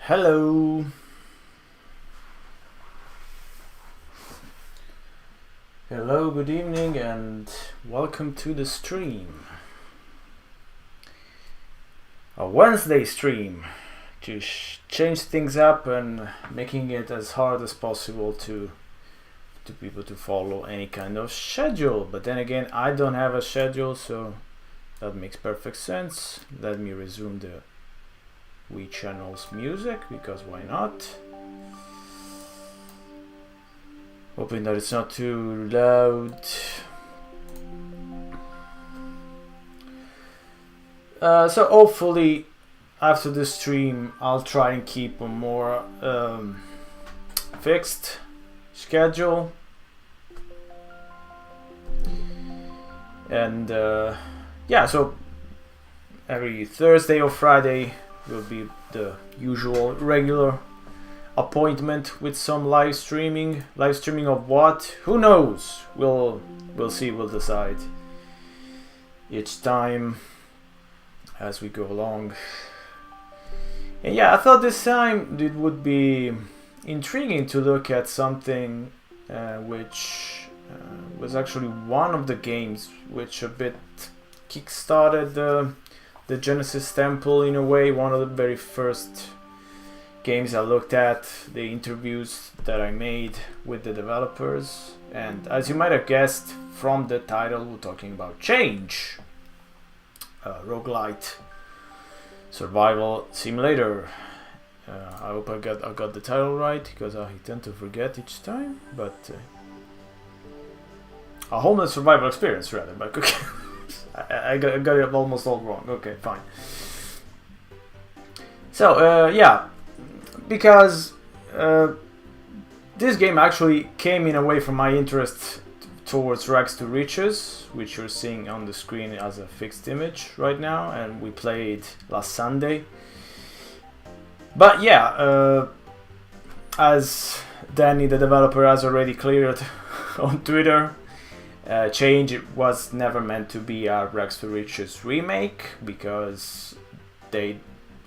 Hello. Hello, good evening, and welcome to the stream. A Wednesday stream to change things up and making it as hard as possible to people to follow any kind of schedule. But then again, I don't have a schedule, so that makes perfect sense. Let me resume the Wii channel's music, because why not? Hoping that it's not too loud. So hopefully after the stream I'll try and keep a more fixed schedule. And yeah, so every Thursday or Friday will be the usual regular appointment with some live streaming. Live streaming of what? Who knows? We'll see, we'll decide each time as we go along. And yeah, I thought this time it would be intriguing to look at something which was actually one of the games which a bit kickstarted the Genesis Temple in a way. One of the very first games I looked at, the interviews that I made with the developers. And as you might have guessed from the title, we're talking about Change, roguelite survival simulator. I hope I got the title right, because I tend to forget each time. But a homeless survival experience, rather. But okay. I got it almost all wrong. Okay, fine. So yeah, because this game actually came in a way from my interest towards Rags to Riches, which you're seeing on the screen as a fixed image right now, and we played last Sunday. But yeah, as Danny the developer has already cleared on Twitter, Change was never meant to be a Rags to Riches remake, because they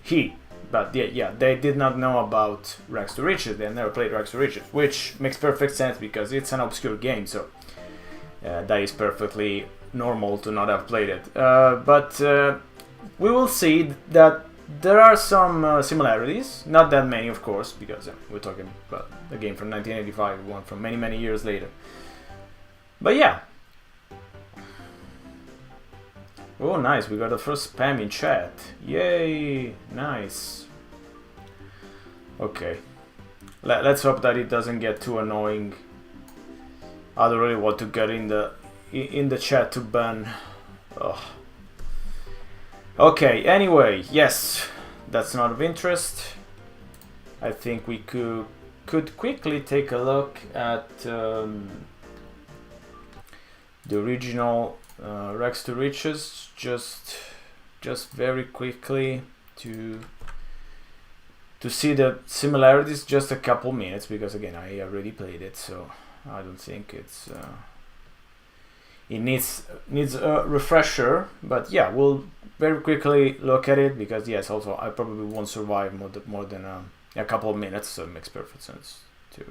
did not know about Rags to Riches. They never played Rags to Riches, which makes perfect sense because it's an obscure game, so that is perfectly normal to not have played it. But we will see that there are some similarities, not that many of course, because we're talking about a game from 1985, one from many years later. But yeah. Oh, nice, we got the first spam in chat. Yay, nice. Okay, let's hope that it doesn't get too annoying. I don't really want to get in the chat to ban. Ugh. Okay, anyway, yes, that's not of interest. I think we could quickly take a look at the original Rags to Riches, just very quickly to see the similarities. Just a couple minutes, because again I already played it, so I don't think it's it needs a refresher. But yeah, we'll very quickly look at it, because yes, also I probably won't survive more than a couple of minutes, so it makes perfect sense to.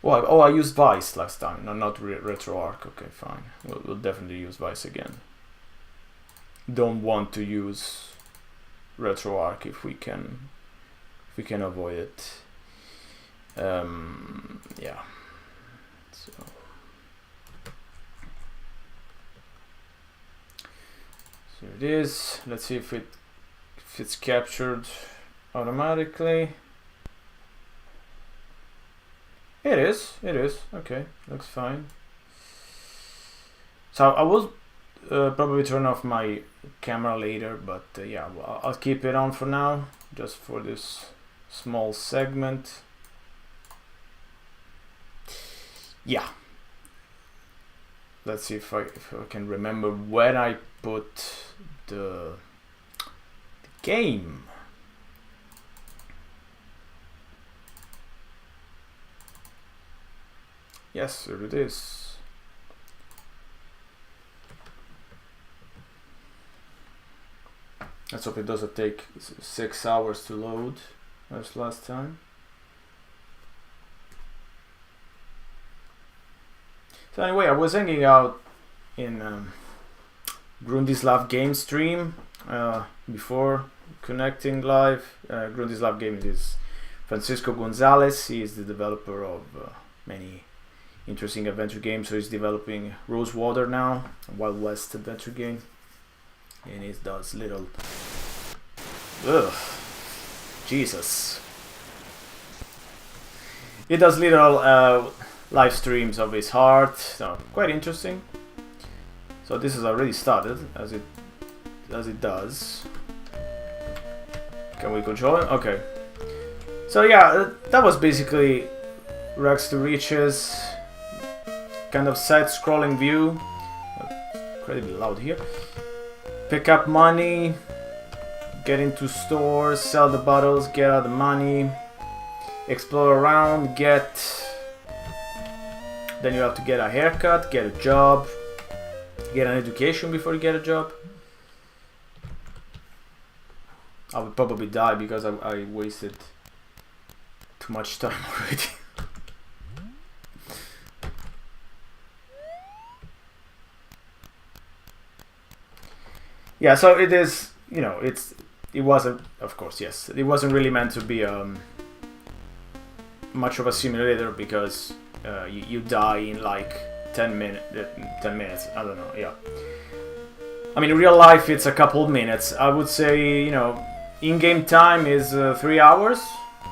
Well, I used Vice last time, no, not RetroArch. Okay, fine. We'll definitely use Vice again. Don't want to use RetroArch if we can avoid it. Yeah. So it is. Let's see if it's captured automatically. It is. Okay, looks fine. So I will probably turn off my camera later, but yeah, I'll keep it on for now, just for this small segment. Yeah. Let's see if I can remember where I put the game. Yes, there it is. Let's hope it doesn't take 6 hours to load as last time. So anyway, I was hanging out in Grundislav Game stream before connecting live. Grundislav Games is Francisco Gonzalez. He is the developer of many interesting adventure games. So he's developing Rosewater now, a Wild West adventure game, and he does little. Ugh, Jesus. He does little live streams of his heart. So quite interesting. So this has already started, as it does. Can we control it? Okay. So yeah, that was basically Rags to Riches, kind of side-scrolling view. Incredibly loud here. Pick up money, get into stores, sell the bottles, get out the money, explore around, then you have to get a haircut, get a job, get an education before you get a job. I would probably die because I wasted too much time already. Yeah, so it is, you know, it wasn't, of course, yes, it wasn't really meant to be much of a simulator because you die in like 10 minutes, I don't know, yeah. I mean, in real life it's a couple minutes. I would say, you know, in-game time is 3 hours.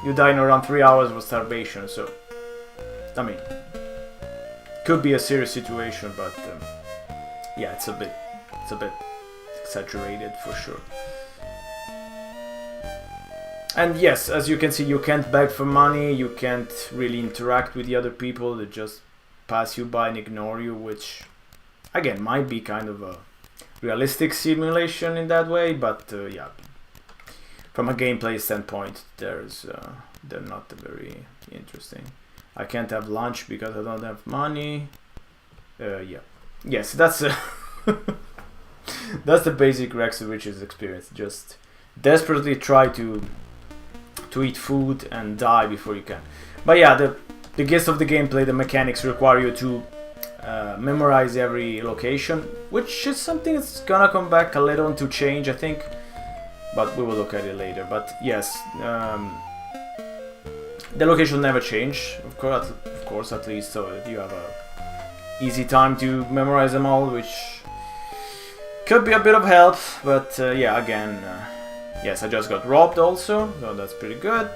You die in around 3 hours with starvation, so, I mean, could be a serious situation, but yeah, it's a bit exaggerated for sure. And yes, as you can see, you can't beg for money, you can't really interact with the other people, they just pass you by and ignore you, which again might be kind of a realistic simulation in that way, but yeah, from a gameplay standpoint, they're not very interesting. I can't have lunch because I don't have money. Yeah, yes, that's that's the basic Rags to Riches experience. Just desperately try to eat food and die before you can. But yeah, the gist of the gameplay, the mechanics require you to memorize every location, which is something that's gonna come back a little to change, I think, but we will look at it later. But yes, the location never change, of course, at least, so you have a easy time to memorize them all, which could be a bit of help. But yeah, again, yes, I just got robbed also, so that's pretty good.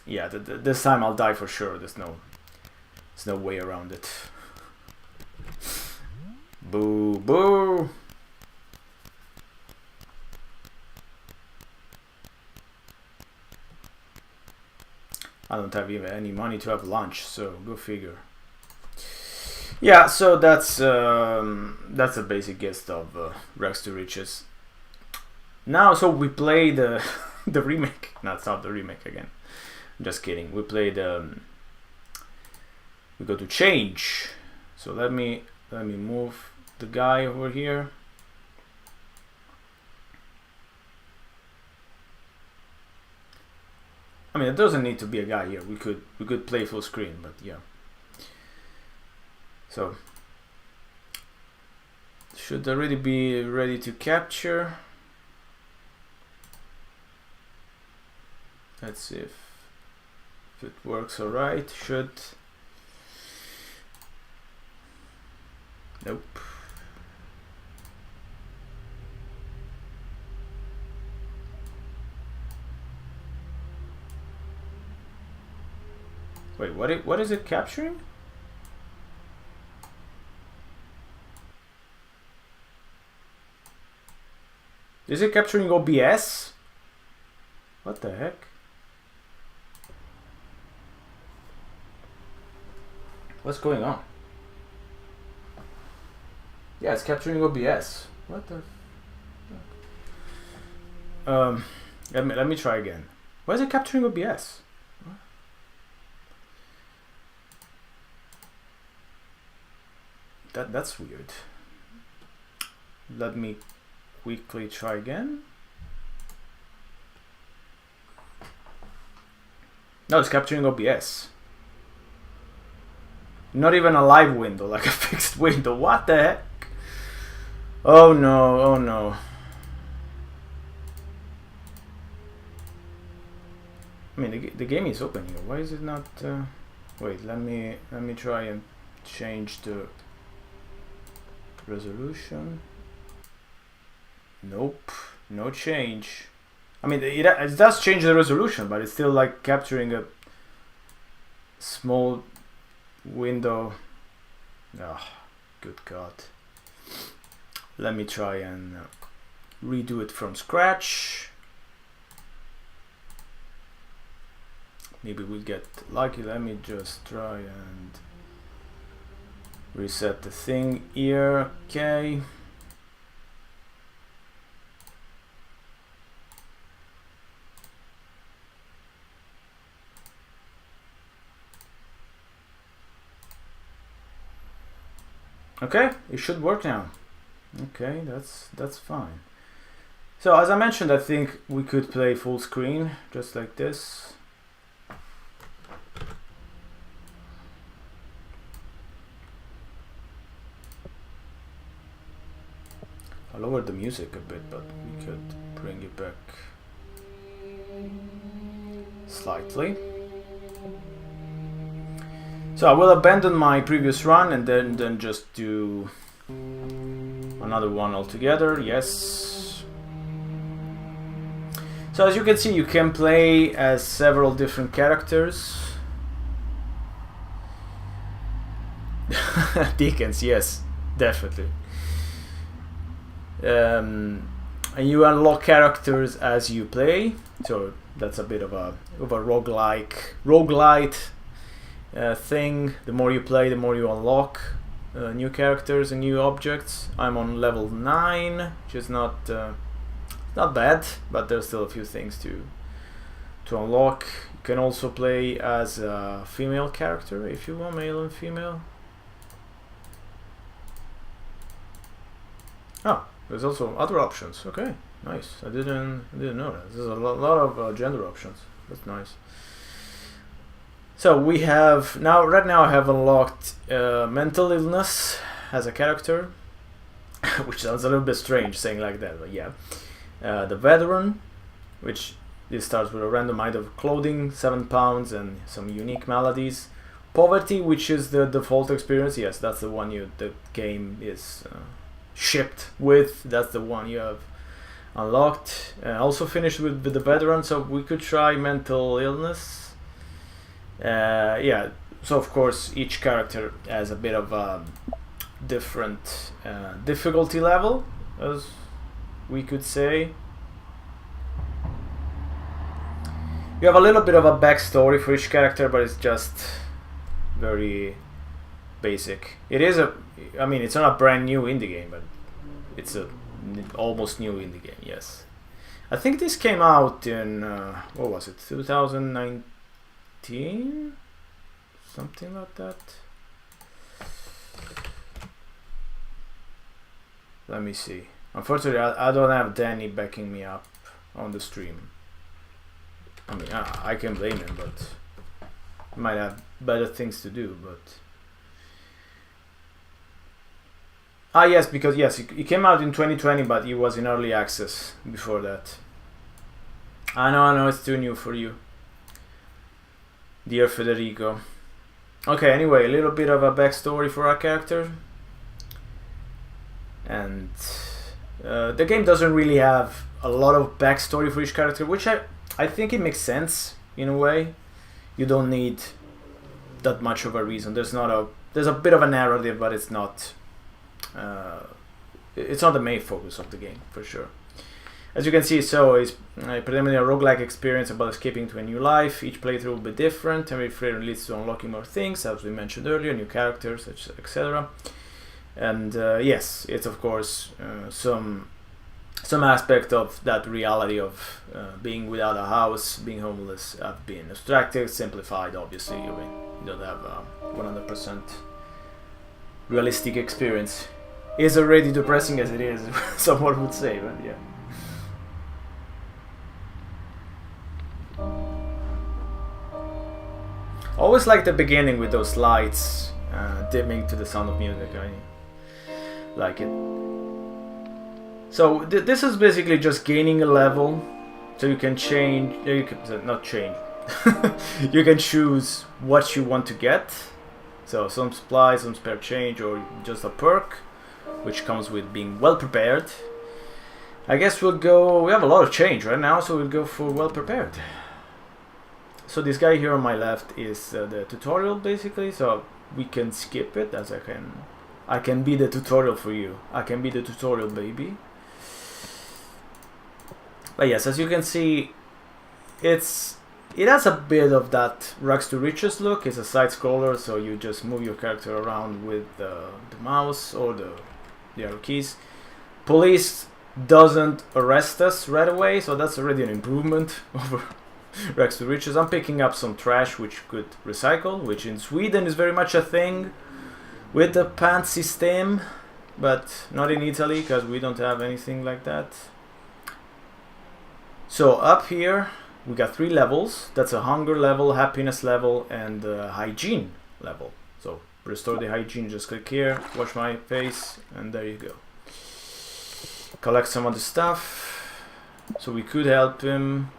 Yeah, this time I'll die for sure. There's no way around it. Boo, boo. I don't have even any money to have lunch, so go figure. Yeah, so that's a basic gist of Rags to Riches. Now, so we play the remake. No, it's not the remake again. Just kidding. We played. We go to change. So let me move the guy over here. I mean, it doesn't need to be a guy here. We could play full screen, but yeah. So should already be ready to capture. Let's see if it works all right. Should. Nope. Wait, what is it capturing? Is it capturing OBS? What the heck? What's going on? Yeah, it's capturing OBS. What the? Let me try again. Why is it capturing OBS? That's weird. let me quickly try again. No, it's capturing OBS. Not even a live window, like a fixed window. What the heck? Oh no, oh no. I mean, the game is open here. Why is it not? Wait, let me try and change the resolution. Nope, no change. I mean, it does change the resolution, but it's still like capturing a small window. Oh, good God. Let me try and redo it from scratch. Maybe we'll get lucky. Let me just try and reset the thing here. Okay. Okay, it should work now. Okay, that's fine. So as I mentioned, I think we could play full screen just like this. I'll lower the music a bit, but we could bring it back slightly. So I will abandon my previous run and then just do another one altogether. Yes. So as you can see, you can play as several different characters. Deacons, yes, definitely. And you unlock characters as you play. So that's a bit of a roguelite thing. The more you play, the more you unlock new characters and new objects. I'm on level 9, which is not bad, but there's still a few things to unlock. You can also play as a female character if you want, male and female. Oh, there's also other options. Okay, nice. I didn't know that. There's a lot of gender options. That's nice. So we have right now I have unlocked mental illness as a character, which sounds a little bit strange saying like that, but yeah. The veteran, which this starts with a random item of clothing, 7 pounds, and some unique maladies. Poverty, which is the default experience. Yes, that's the one the game is shipped with. That's the one you have unlocked. Also finished with the veteran, so we could try mental illness. Yeah, so of course each character has a bit of a different difficulty level, as we could say. You have a little bit of a backstory for each character, but it's just very basic. It is I mean, it's not a brand new indie game, but it's a almost new indie game. Yes, I think this came out in what was it, 2019, something like that. Let me see. Unfortunately, I don't have Danny backing me up on the stream. I mean, I can blame him, but he might have better things to do. But yes, because yes, it came out in 2020, but it was in early access before that. I know, it's too new for you, dear Federico. Okay, anyway, a little bit of a backstory for our character. And the game doesn't really have a lot of backstory for each character, which I think it makes sense in a way. You don't need that much of a reason. There's a bit of a narrative, but it's not the main focus of the game, for sure. As you can see, so it's predominantly a roguelike experience about escaping to a new life. Each playthrough will be different. Every playthrough leads to unlocking more things, as we mentioned earlier, new characters, etc. And yes, it's of course some aspect of that reality of being without a house, being homeless, have been abstracted, simplified. Obviously, you don't have a 100% realistic experience is already depressing as it is, someone would say, but yeah. Always like the beginning with those lights dimming to the sound of music. I like it. So this is basically just gaining a level, so you can change. Not change. You can choose what you want to get. So some supplies, some spare change, or just a perk, which comes with being well prepared. I guess we'll go. We have a lot of change right now, so we'll go for well prepared. So this guy here on my left is the tutorial basically, so we can skip it as I can be the tutorial for you. I can be the tutorial baby. But yes, as you can see, it has a bit of that Rags to Riches look. It's a side scroller, so you just move your character around with the mouse or the arrow keys. Police doesn't arrest us right away, so that's already an improvement over Rags to Riches. I'm picking up some trash which could recycle, which in Sweden is very much a thing with the pant system, but not in Italy because we don't have anything like that. So up here we got 3 levels. That's a hunger level, happiness level, and hygiene level. So restore the hygiene, just click here, wash my face, and there you go. Collect some of the stuff. So we could help him.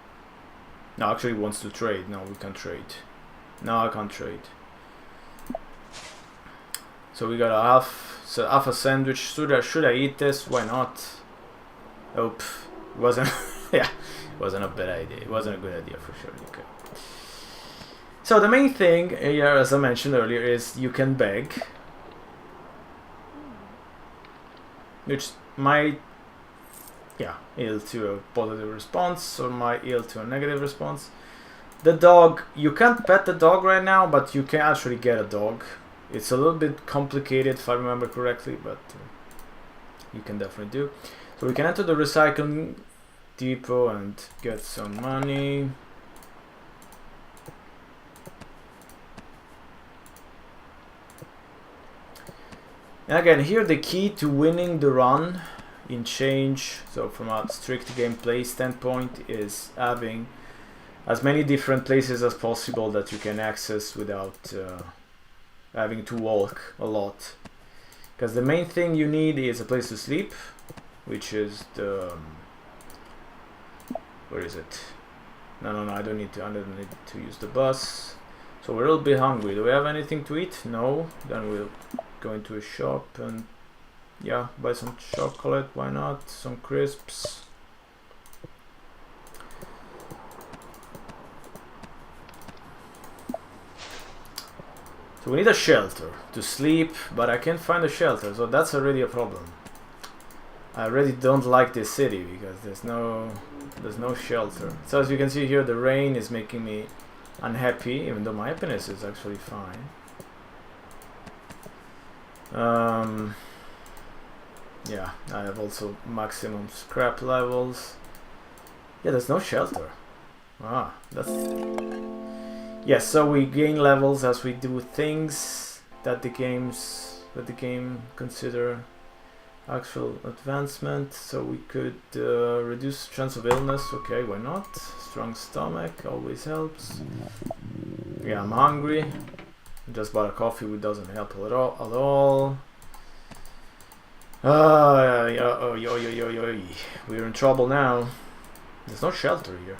No, actually he wants to trade. No, we can't trade. No, I can't trade. So we got a half a sandwich. Should I eat this? Why not? Oh, it wasn't. Yeah, it wasn't a bad idea. It wasn't a good idea for sure. Okay. So the main thing here, as I mentioned earlier, is you can beg, which might, yield to a positive response or might yield to a negative response. The dog, you can't pet the dog right now, but you can actually get a dog. It's a little bit complicated if I remember correctly, but you can definitely do. So we can enter the recycling depot and get some money. And again, here the key to winning the run in change, so from a strict gameplay standpoint, is having as many different places as possible that you can access without having to walk a lot. Because the main thing you need is a place to sleep, which is the where is it? No, I don't need to use the bus. So we're a little bit hungry. Do we have anything to eat? No. Then we'll go into a shop and buy some chocolate. Why not? Some crisps. So we need a shelter to sleep, but I can't find a shelter, so that's already a problem. I really don't like this city because there's no shelter. So as you can see here, the rain is making me unhappy, even though my happiness is actually fine. Yeah, I have also maximum scrap levels. Yeah, there's no shelter. Ah, that's... Yes, so we gain levels as we do things that the game consider actual advancement. So we could reduce chance of illness. Okay, why not? Strong stomach always helps. Yeah, I'm hungry. Just bought a coffee, which doesn't help at all. We're in trouble now. There's no shelter here.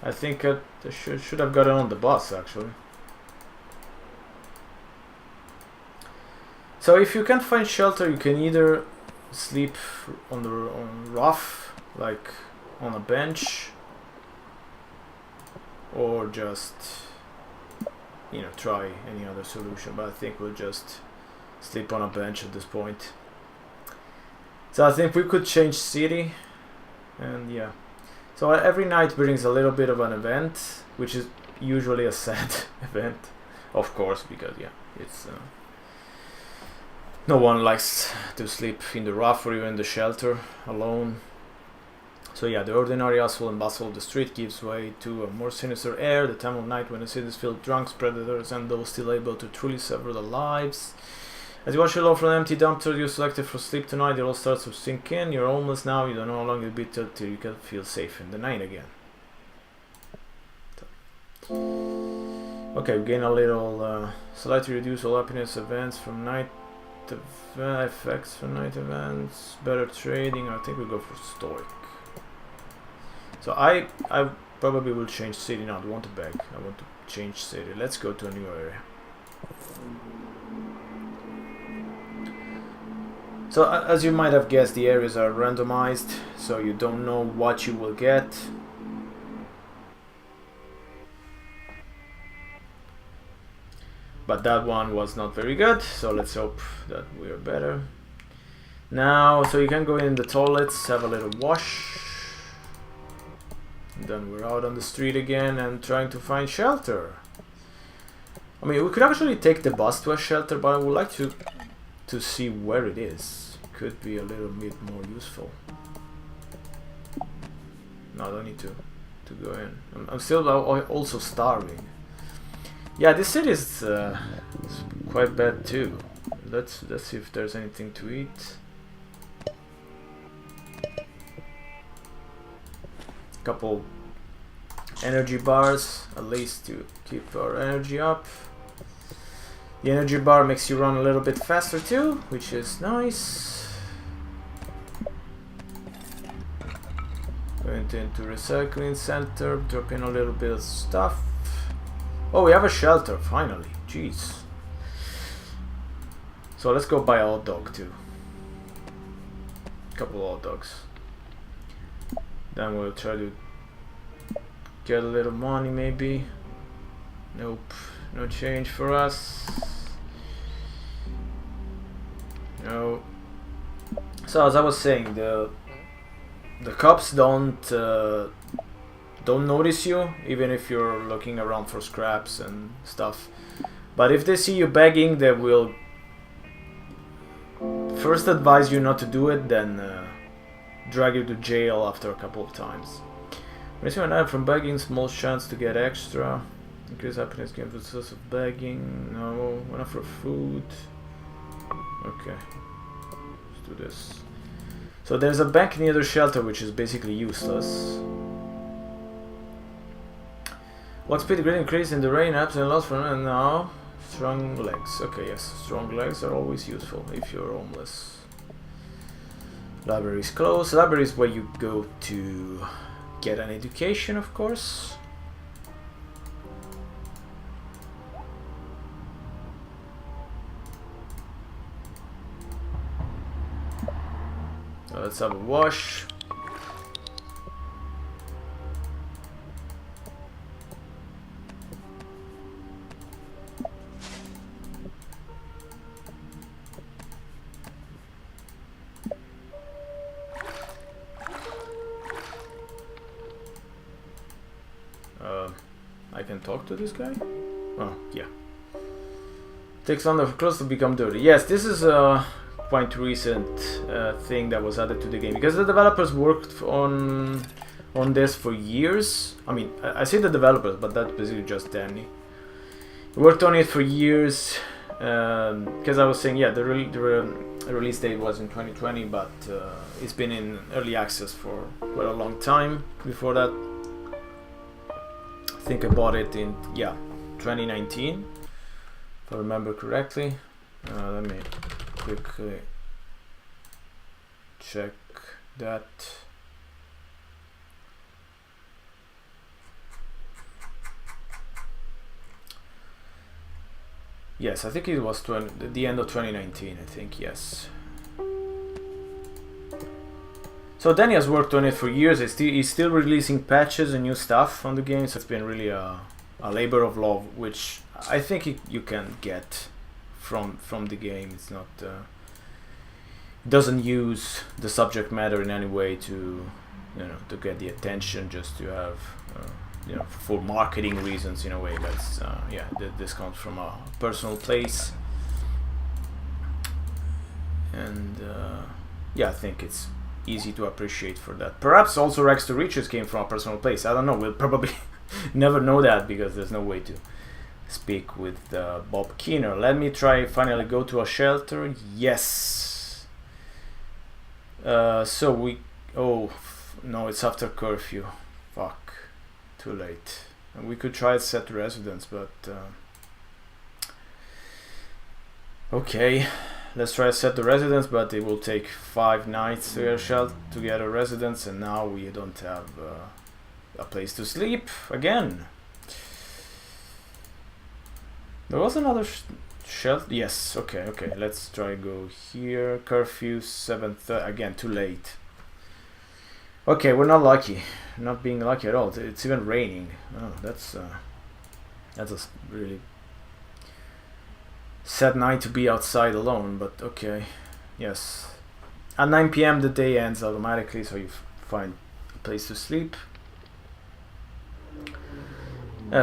I think I should have gotten on the bus actually. So if you can't find shelter, you can either sleep on the roof, like on a bench, or just try any other solution. But I think we'll just sleep on a bench at this point. So I think we could change city, and yeah. So every night brings a little bit of an event, which is usually a sad event, of course, because it's no one likes to sleep in the rough or even the shelter alone. So yeah, the ordinary hustle and bustle of the street gives way to a more sinister air, the time of night when the city is filled with drunks, predators, and those still able to truly sever their lives. As you watch your load from an empty dumpster you selected for sleep tonight, it all starts to sink in. You're homeless now, you don't know how long it'll be till you can feel safe in the night again. Okay, we gain a little slightly reduce all happiness events from night effects from night events, better trading. I think we'll go for stoic. So I probably will change city now. I don't want to beg. I want to change city. Let's go to a new area. So as you might have guessed, the areas are randomized, so you don't know what you will get. But that one was not very good, so let's hope that we're better. Now, so you can go in the toilets, have a little wash. And then we're out on the street again and trying to find shelter. I mean, we could actually take the bus to a shelter, but I would like to see where it is. Could be a little bit more useful. No, I don't need to go in. I'm still also starving. Yeah, this city is quite bad too. Let's see if there's anything to eat. Couple energy bars, at least to keep our energy up. The energy bar makes you run a little bit faster too, which is nice. Went into recycling center, drop in a little bit of stuff. Oh, we have a shelter, finally. Jeez. So let's go buy a hot dog too. Couple of hot dogs. Then we'll try to get a little money maybe. Nope, no change for us. No. So as I was saying, the cops don't notice you, even if you're looking around for scraps and stuff. But if they see you begging, they will first advise you not to do it, then drag you to jail after a couple of times. Raising an eye from begging, small chance to get extra. Increase happiness gain for the source of begging. No, enough for food. Okay, let's do this. So there's a bank near the shelter, which is basically useless. What speed great increase in the rain apps and loss from now. Strong legs. Okay, yes, strong legs are always useful if you're homeless. Library is closed. Library is where you go to get an education, of course. Let's have a wash. I can talk to this guy? Oh, yeah. Takes longer for clothes to become dirty. Yes, this is a quite recent thing that was added to the game, because the developers worked on this for years. I mean, I say the developers, but that's basically just Danny. He worked on it for years, because I was saying, yeah, the release date was in 2020, but it's been in early access for quite a long time before that. I think I bought it in 2019, if I remember correctly. Let me quickly check that. Yes, I think it was the end of 2019, I think, yes. So Danny has worked on it for years. He's still releasing patches and new stuff on the game, so it's been really a labor of love, which I think you can get from the game. It's not doesn't use the subject matter in any way to to get the attention, just to have for marketing reasons in a way. But yeah, this comes from a personal place, and yeah, I think it's easy to appreciate for that. Perhaps also Rags to Riches came from a personal place. I don't know. We'll probably never know that because there's no way to speak with Bob Keener. Let me try finally go to a shelter. Yes. So we... Oh, no, it's after curfew. Fuck. Too late. And we could try set residence, but... Okay. Let's try to set the residence, but it will take 5 nights to get a residence, and now we don't have a place to sleep again. There was another shelter. Yes, okay. Let's try go here. Curfew 7:30. Again, too late. Okay, we're not lucky. Not being lucky at all. It's even raining. Oh, that's a really sad night to be outside alone, but okay. Yes. At 9 p.m. the day ends automatically, so you find a place to sleep.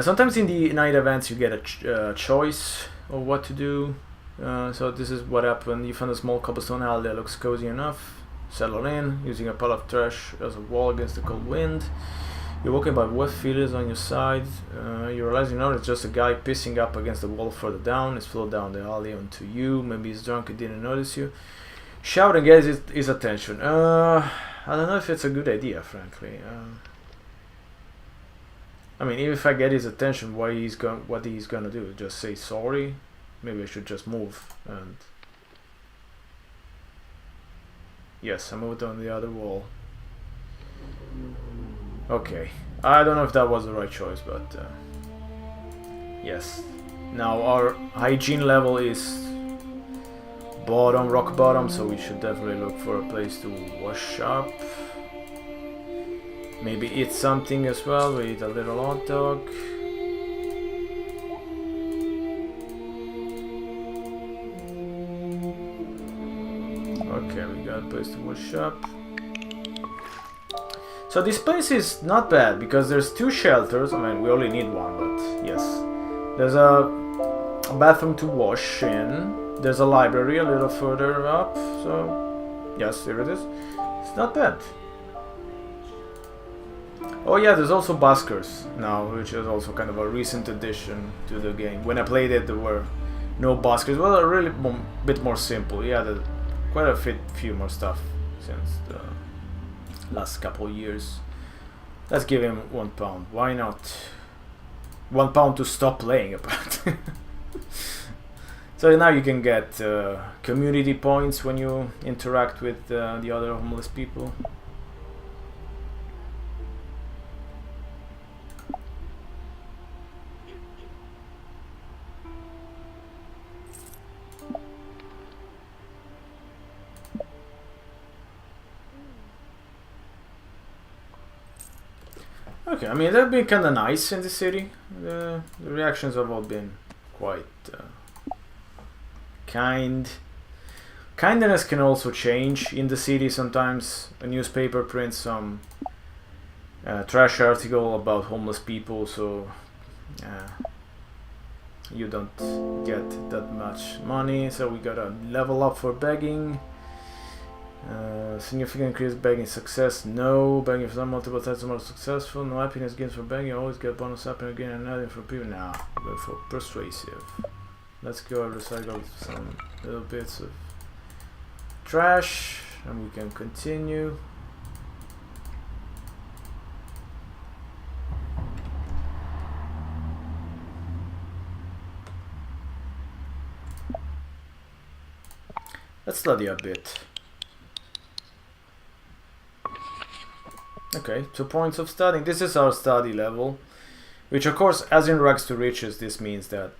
Sometimes in the night events you get a choice of what to do. So this is what happened. You found a small cobblestone alley that looks cozy enough. Settle in, using a pile of trash as a wall against the cold wind. You're walking by wet fields on your side. You realize it's just a guy pissing up against the wall further down. It's flowed down the alley onto you. Maybe he's drunk and didn't notice you. Shout and get his attention. I don't know if it's a good idea, frankly. I mean, even if I get his attention, what he's gonna do? Just say sorry? Maybe I should just move. And yes, I moved on the other wall. Okay, I don't know if that was the right choice, but yes. Now our hygiene level is rock bottom, so we should definitely look for a place to wash up. Maybe eat something as well. We eat a little hot dog. Okay, we got a place to wash up. So this place is not bad because there's 2 shelters. I mean, we only need 1, but yes. There's a bathroom to wash in. There's a library a little further up. So, yes, here it is. It's not bad. Oh yeah, there's also buskers now, which is also kind of a recent addition to the game. When I played it, there were no buskers. Well, a really bit more simple. Yeah, there's quite a few more stuff since the last couple of years. Let's give him £1. Why not? £1 to stop playing, apparently. So now you can get community points when you interact with the other homeless people. Okay, I mean, they've been kind of nice in the city. The reactions have all been quite kind. Kindness can also change in the city sometimes. A newspaper prints some trash article about homeless people, so you don't get that much money. So we gotta level up for begging. Significant increase begging success. No. Begging for some multiple times more successful. No happiness gains for begging. Always get bonus happening again and nothing for people. Now go for persuasive. Let's go and recycle some little bits of trash and we can continue. Let's study a bit. Okay, 2 points of studying. This is our study level, which of course, as in rags to riches, this means that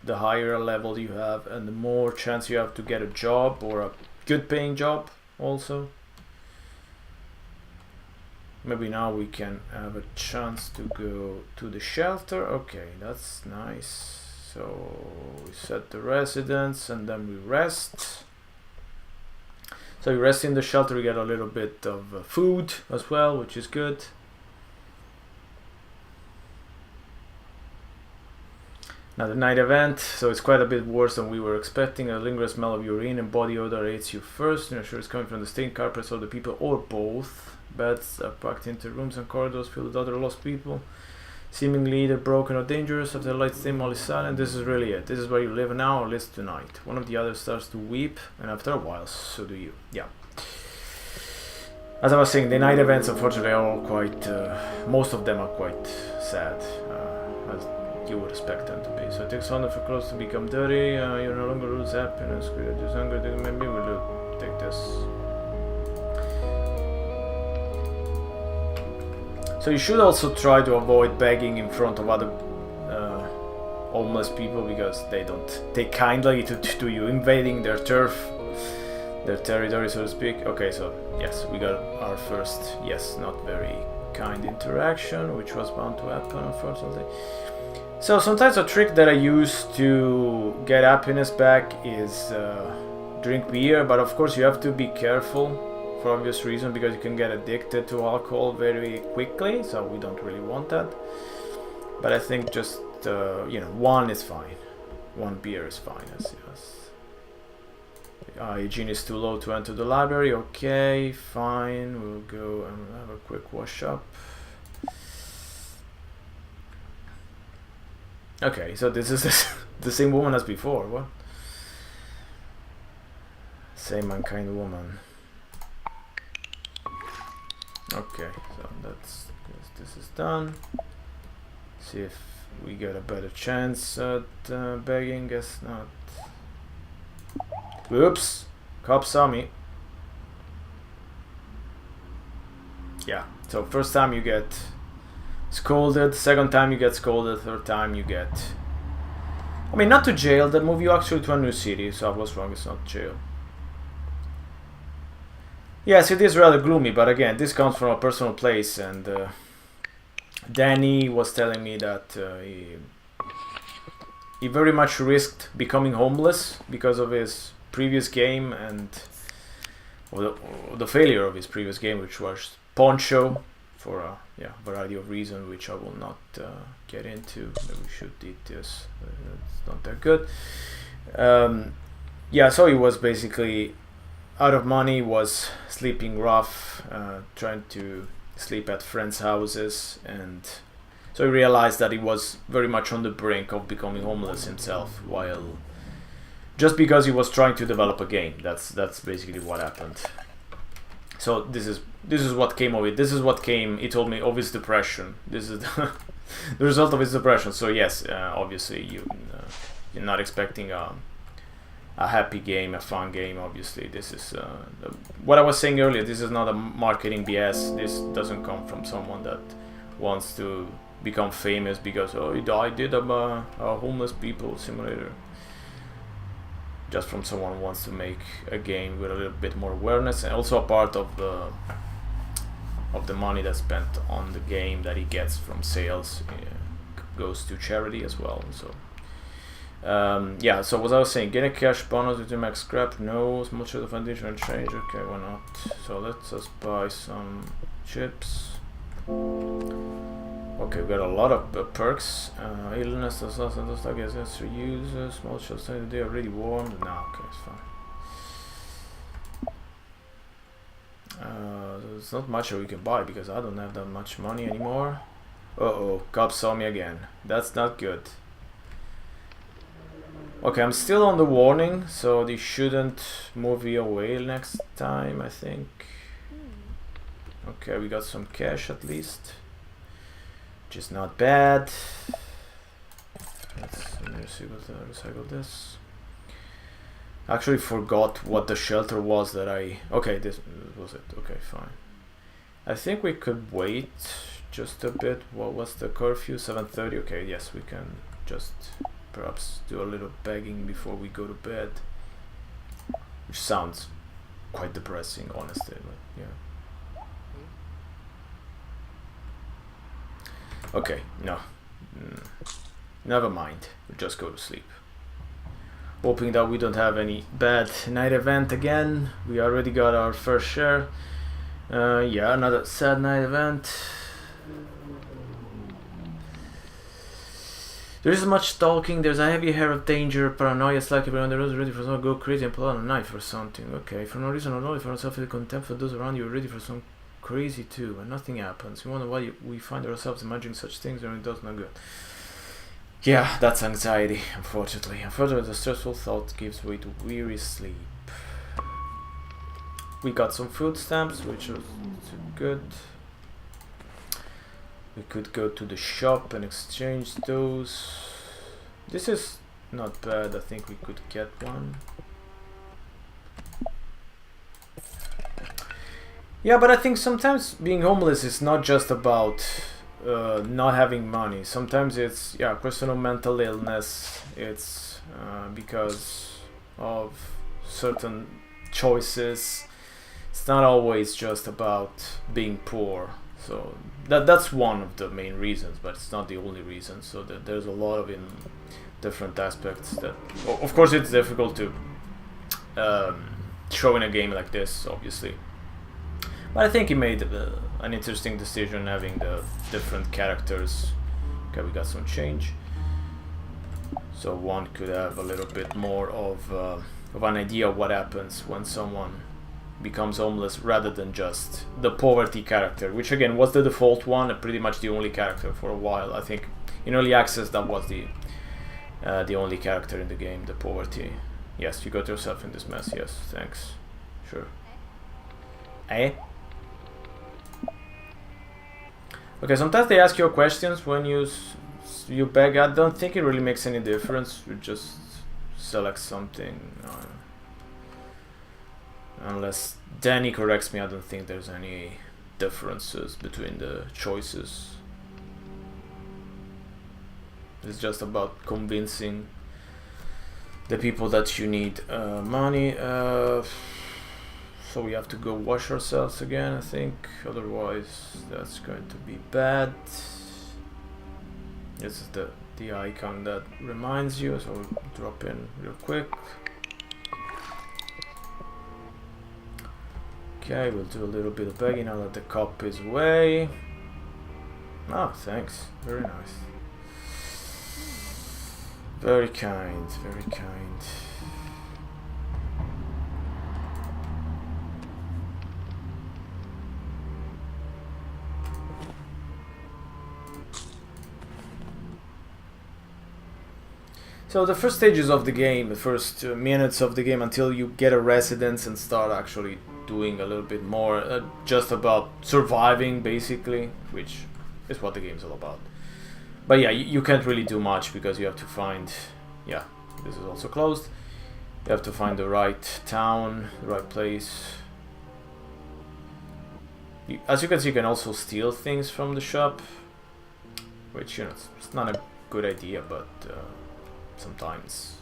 the higher a level you have and the more chance you have to get a job, or a good paying job also. Maybe now we can have a chance to go to the shelter. Okay, that's nice. So we set the residence and then we rest. So you rest in the shelter, you get a little bit of food as well, which is good. Now the night event, so it's quite a bit worse than we were expecting. A lingering smell of urine and body odor aids you first. You're not sure it's coming from the stained carpets of the people or both. Beds are packed into rooms and corridors filled with other lost people. seemingly either broken or dangerous. After the lights dim, all is silent. This is really it. This is where you live now, or at least tonight. One of the others starts to weep, and after a while, so do you. Yeah. As I was saying, the night events, unfortunately, are all quite... most of them are quite sad, as you would expect them to be. So it takes on for clothes to become dirty. You no longer lose happiness. Create hunger. Maybe we'll take this. So you should also try to avoid begging in front of other homeless people, because they don't take kindly to you invading their turf, their territory, so to speak. Okay, so yes, we got our first, yes, not very kind interaction, which was bound to happen, unfortunately. So sometimes a trick that I use to get happiness back is drink beer, but of course you have to be careful for obvious reason, because you can get addicted to alcohol very quickly, so we don't really want that. But I think just one is fine. One beer is fine. Yes. Hygiene is too low to enter the library. Okay, fine. We'll go and have a quick wash up. Okay, so this is the same woman as before. What? Same unkind woman. Okay, so this is done. See if we get a better chance at begging. Guess not. Oops, cop saw me. Yeah, so first time you get scolded, second time you get scolded, third time you get... I mean, not to jail, they move you actually to a new city, so I was wrong, it's not jail. Yes, it is rather gloomy, but again, this comes from a personal place, and Danny was telling me that he very much risked becoming homeless because of his previous game and the failure of his previous game, which was Poncho, for a variety of reasons, which I will not get into. Maybe we should eat this. It's not that good. Yeah, so he was basically out of money, was sleeping rough, trying to sleep at friends' houses, and so he realized that he was very much on the brink of becoming homeless himself, while just because he was trying to develop a game. That's basically what happened. So this is what came of it. This is what came, he told me, of his depression. This is the result of his depression. So yes, obviously you're not expecting a happy game, a fun game. Obviously, this is what I was saying earlier. This is not a marketing BS. This doesn't come from someone that wants to become famous because I did a homeless people simulator. Just from someone who wants to make a game with a little bit more awareness, and also a part of the money that's spent on the game that he gets from sales goes to charity as well. So. Yeah, so what I was saying, get a cash bonus with your max scrap, no, small share of foundation and change, okay, why not? So let's just buy some chips. Okay, we got a lot of perks. Illness, those like as reuse, small shells, they are really warm. No, okay, it's fine. There's not much that we can buy because I don't have that much money anymore. Uh-oh, cops saw me again. That's not good. Okay, I'm still on the warning, so they shouldn't move me away next time, I think. Okay, we got some cash at least, which is not bad. Let me see what recycle this. Actually forgot what the shelter was that I... Okay, this was it. Okay, fine. I think we could wait just a bit. What was the curfew? 7:30. Okay, yes, we can just... perhaps do a little begging before we go to bed, which sounds quite depressing, honestly, but yeah. Okay, no, never mind, we'll just go to sleep. Hoping that we don't have any bad night event again. We already got our first share. Yeah, another sad night event. There isn't much stalking, there's a heavy air of danger, paranoia, it's like everyone on the road is ready for someone to go crazy and pull out a knife or something. Okay, for no reason or only for self contempt for those around you, ready for some crazy too, and nothing happens. We wonder why we find ourselves imagining such things and it does no good. Yeah, that's anxiety, unfortunately. Unfortunately, the stressful thought gives way to weary sleep. We got some food stamps, which was good. We could go to the shop and exchange those. This is not bad. I think we could get one. Yeah, but I think sometimes being homeless is not just about not having money. Sometimes it's personal mental illness. It's because of certain choices. It's not always just about being poor. So that's one of the main reasons, but it's not the only reason. So there's a lot of different aspects that, of course, it's difficult to show in a game like this, obviously. But I think he made an interesting decision having the different characters. Okay, we got some change. So one could have a little bit more of an idea of what happens when someone becomes homeless rather than just the poverty character, which again was the default one and pretty much the only character for a while. I think in early access that was the only character in the game, the poverty. Yes, you got yourself in this mess. Yes, thanks. Sure. Eh? Okay, sometimes they ask you questions when you beg. I don't think it really makes any difference. You just select something. Unless Danny corrects me, I don't think there's any differences between the choices. It's just about convincing the people that you need money. So we have to go wash ourselves again, I think. Otherwise, that's going to be bad. This is the icon that reminds you, so we'll drop in real quick. Okay, we'll do a little bit of begging now that the cop is away. Oh, thanks. Very nice. Very kind, very kind. So the first stages of the game, the first minutes of the game until you get a residence and start actually doing a little bit more, just about surviving basically, which is what the game's all about. But yeah, you can't really do much because you have to find, yeah, this is also closed. You have to find the right town, the right place. As you can see, you can also steal things from the shop, which, you know, it's not a good idea, but sometimes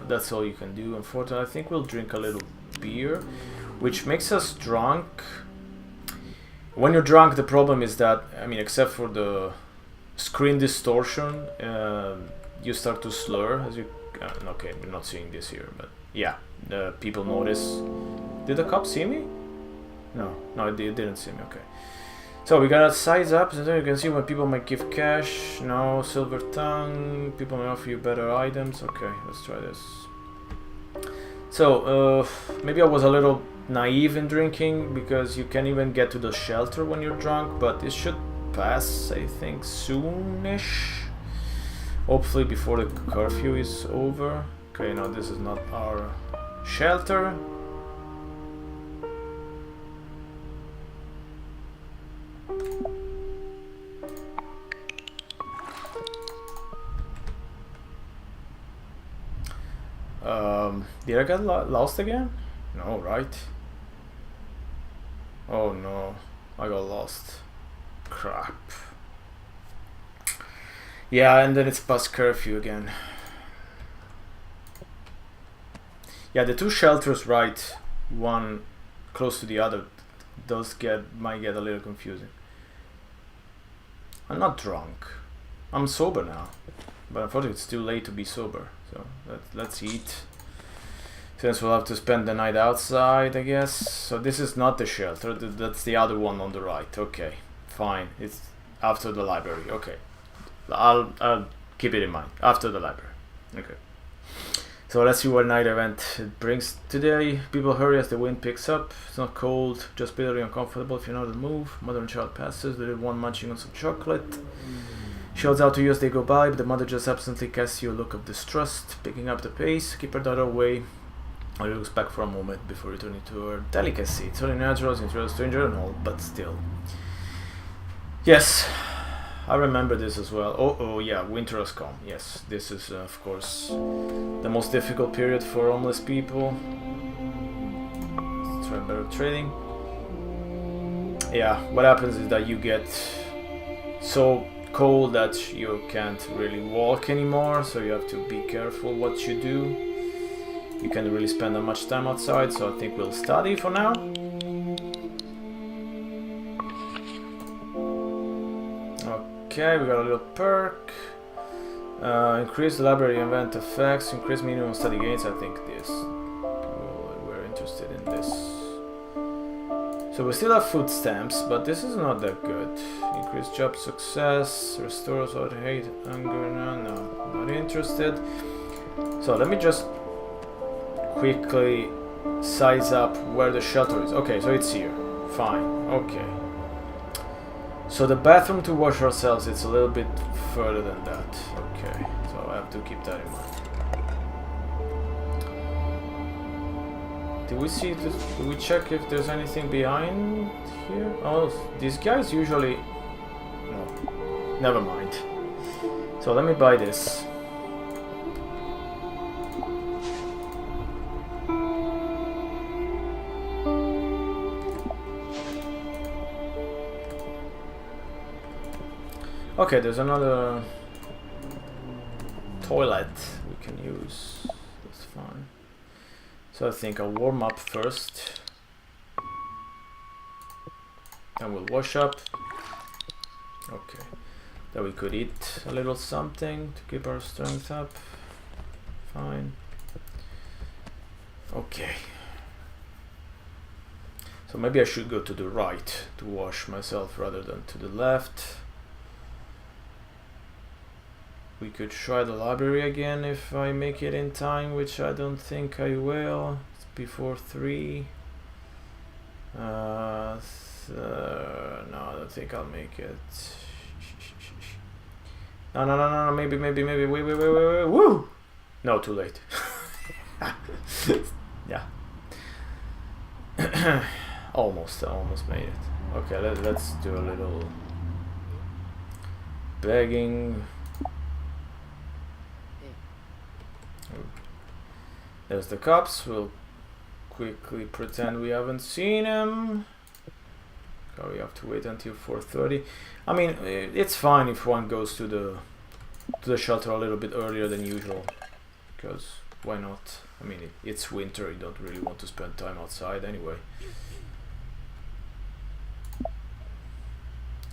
that's all you can do. Unfortunately, I think we'll drink a little beer, which makes us drunk. When you're drunk, the problem is that, I mean, except for the screen distortion, you start to slur as you okay, we're not seeing this here, but yeah, the people notice. Did the cop see me? No, it didn't see me. Okay, so we got size up, so you can see when people might give cash. No, silver tongue. People may offer you better items. Okay, let's try this. So maybe I was a little naive in drinking, because you can't even get to the shelter when you're drunk, but it should pass, I think, soonish. Hopefully before the curfew is over. Okay, no, this is not our shelter. Did I get lost again? No, right? Oh no, I got lost. Crap. Yeah, and then it's past curfew again. Yeah, the two shelters, right, one close to the other, might get a little confusing. I'm not drunk. I'm sober now, but unfortunately it's too late to be sober. So let's eat, since we'll have to spend the night outside, I guess. So this is not the shelter. That's the other one on the right. Okay, fine. It's after the library. Okay, I'll keep it in mind. After the library. Okay. So let's see what night event it brings today. People hurry as the wind picks up. It's not cold, just bitterly uncomfortable if you're not on the move. Mother and child passes, the little one munching on some chocolate. Shouts out to you as they go by, but the mother just absently casts you a look of distrust, picking up the pace. Keep her daughter away. Or looks back for a moment before returning to her delicacy. It's only natural since you're a stranger and all, but still. Yes, I remember this as well. Oh yeah, winter has come. Yes, this is of course the most difficult period for homeless people. Let's try better trading. Yeah, what happens is that you get so cold that you can't really walk anymore, so you have to be careful what you do. You can't really spend that much time outside, so I think we'll study for now. Okay, we got a little perk. Increase the library event effects, increase minimum study gains. I think this. We're interested in this. So we still have food stamps, but this is not that good. Increase job success, restores out hate, hunger. No, not interested. So let me just quickly size up where the shelter is. Okay, so it's here. Fine. Okay. So the bathroom to wash ourselves, it's a little bit further than that. Okay, so I have to keep that in mind. Did we see this? Did we check if there's anything behind here? Oh, these guys usually... No, never mind. So let me buy this. Okay, there's another toilet we can use. That's fine. So I think I'll warm up first. Then we'll wash up. Okay. Then we could eat a little something to keep our strength up. Fine. Okay. So maybe I should go to the right to wash myself rather than to the left. We could try the library again if I make it in time, which I don't think I will. It's before 3. No, I don't think I'll make it. No, maybe, wait, woo! No, too late. Yeah. almost made it. Okay, let's do a little begging. There's the cops. We'll quickly pretend we haven't seen him. Okay, we have to wait until 4:30. I mean, it's fine if one goes to the shelter a little bit earlier than usual, because why not? I mean, it's winter. You don't really want to spend time outside anyway.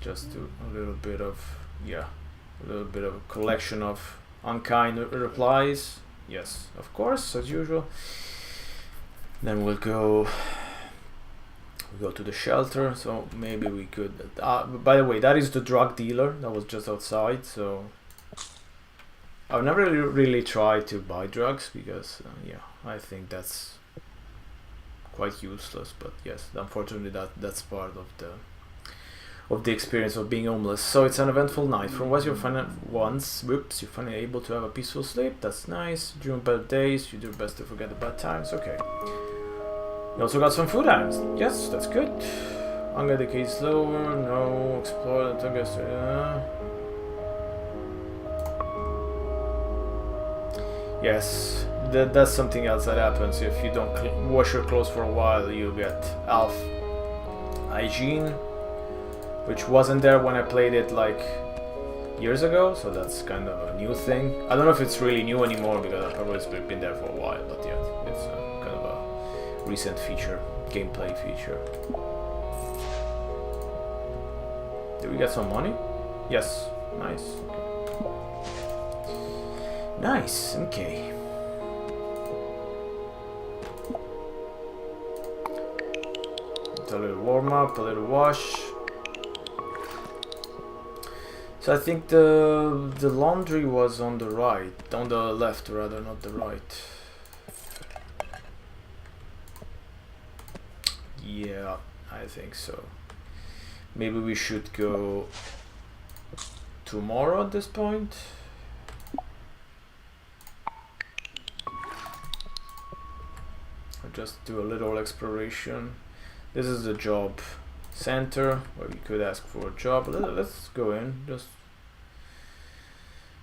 Just do a little bit of a collection of unkind replies. Yes, of course, as usual. Then we'll go to the shelter. So maybe we could. By the way, that is the drug dealer that was just outside. So I've never really tried to buy drugs because, yeah, I think that's quite useless. But yes, unfortunately, that's part of the experience of being homeless. So it's an eventful night. For once you're finally able to have a peaceful sleep. That's nice. During bad days, you do your best to forget the bad times. Okay. You also got some food items. Yes, that's good. Hunger decays slower. No. Explore the target. Yes, that's something else that happens. If you don't wash your clothes for a while, you get ALF hygiene, which wasn't there when I played it like years ago, so that's kind of a new thing. I don't know if it's really new anymore because I've probably been there for a while, but yeah, it's kind of a recent feature, gameplay feature. Did we get some money? Yes, nice. Nice, okay. A little warm up, a little wash. So I think the laundry was on the right, on the left rather, not the right. Yeah, I think so. Maybe we should go tomorrow at this point. I'll just do a little exploration. This is the job center where we could ask for a job. Let's go in. Just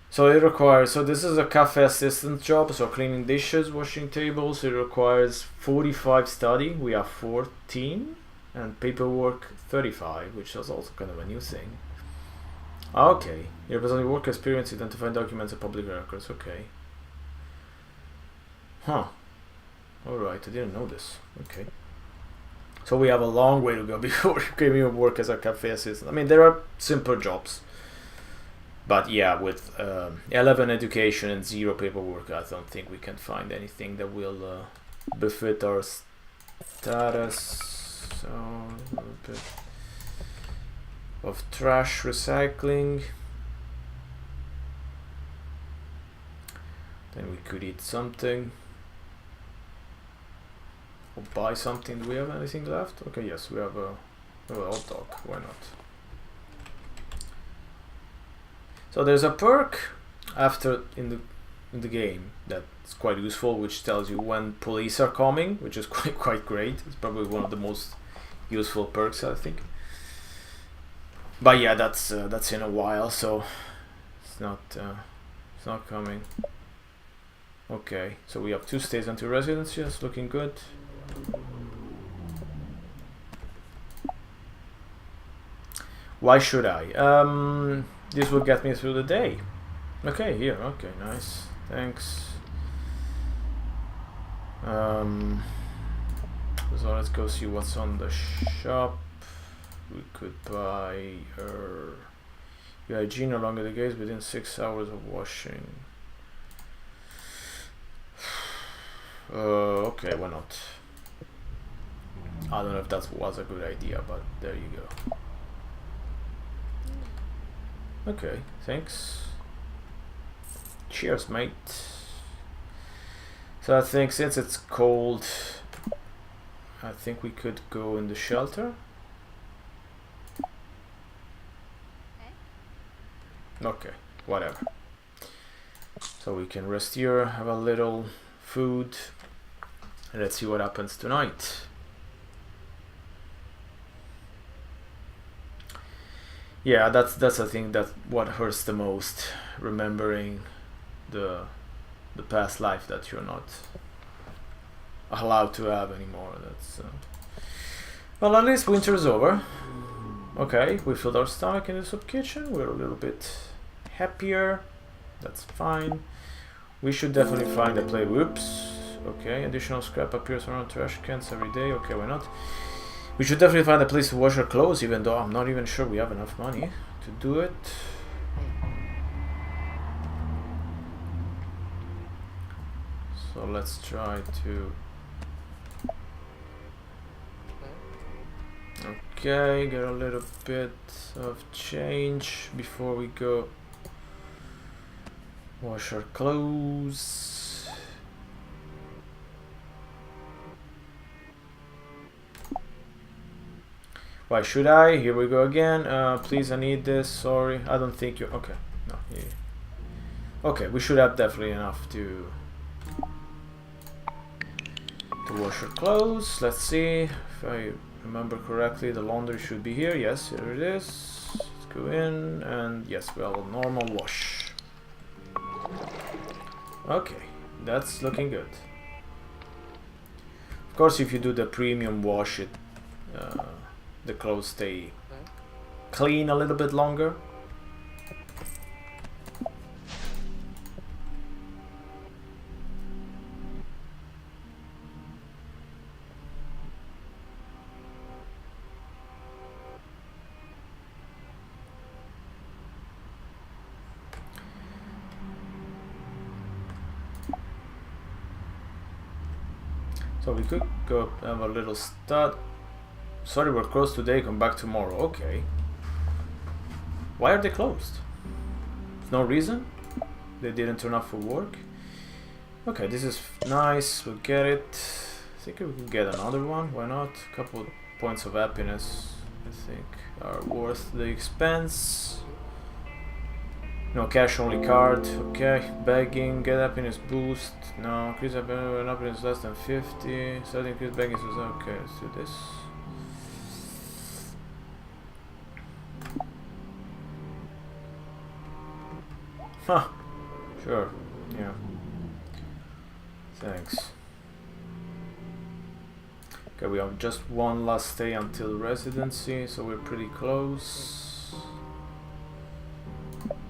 so it requires. So this is a cafe assistant job. So cleaning dishes, washing tables. It requires 45 study. We have 14, and paperwork 35, which is also kind of a new thing. Okay, you're presenting work experience, identifying documents and public records. Okay. Huh. All right, I didn't know this. Okay. So we have a long way to go before you can even work as a cafe assistant. I mean, there are simple jobs. But yeah, with 11 education and 0 paperwork, I don't think we can find anything that will befit our status. So, a little bit of trash recycling. Then we could eat something. Or buy something. Do we have anything left? Okay, yes, we have a hot dog. Why not? So there's a perk after in the game that's quite useful, which tells you when police are coming, which is quite great. It's probably one of the most useful perks, I think. But yeah, that's in a while, so it's not coming. Okay, so we have 2 stays and 2 residences. Yes, looking good. Why should I? This will get me through the day. Okay, here. Okay, nice. Thanks. So let's go see what's on the shop. We could buy your hygiene no longer the case within 6 hours of washing. Okay, why not? I don't know if that was a good idea, but there you go. Okay, thanks. Cheers, mate. So I think since it's cold, I think we could go in the shelter. Okay, whatever. So we can rest here, have a little food, and let's see what happens tonight. Yeah, that's I think that what hurts the most, remembering the past life that you're not allowed to have anymore. That's well, at least winter is over. Okay, we filled our stomach in the soup kitchen. We're a little bit happier. That's fine. We should definitely find a place. Whoops. Okay, additional scrap appears around trash cans every day. Okay, why not? We should definitely find a place to wash our clothes, even though I'm not even sure we have enough money to do it. So let's try to... Okay, get a little bit of change before we go wash our clothes. Why should I? Here we go again. Please, I need this. Sorry, I don't think you... Okay, no. Yeah. Okay, we should have definitely enough to wash our clothes. Let's see if I remember correctly. The laundry should be here. Yes, here it is. Let's go in and yes, well, normal wash. Okay, that's looking good. Of course, if you do the premium wash, the clothes stay clean a little bit longer. So we could go have a little stud. Sorry, we're closed today, come back tomorrow. Okay. Why are they closed? No reason? They didn't turn up for work? Okay, this is nice, we'll get it. I think we could get another one, why not? A couple points of happiness, I think, are worth the expense. No, cash only card. Okay, begging, get happiness boost. No, increase happiness when happiness less than 50. Starting increase begging is okay. Let's do this. Huh. Sure. Yeah. Thanks. Okay, we have just one last stay until residency, so we're pretty close.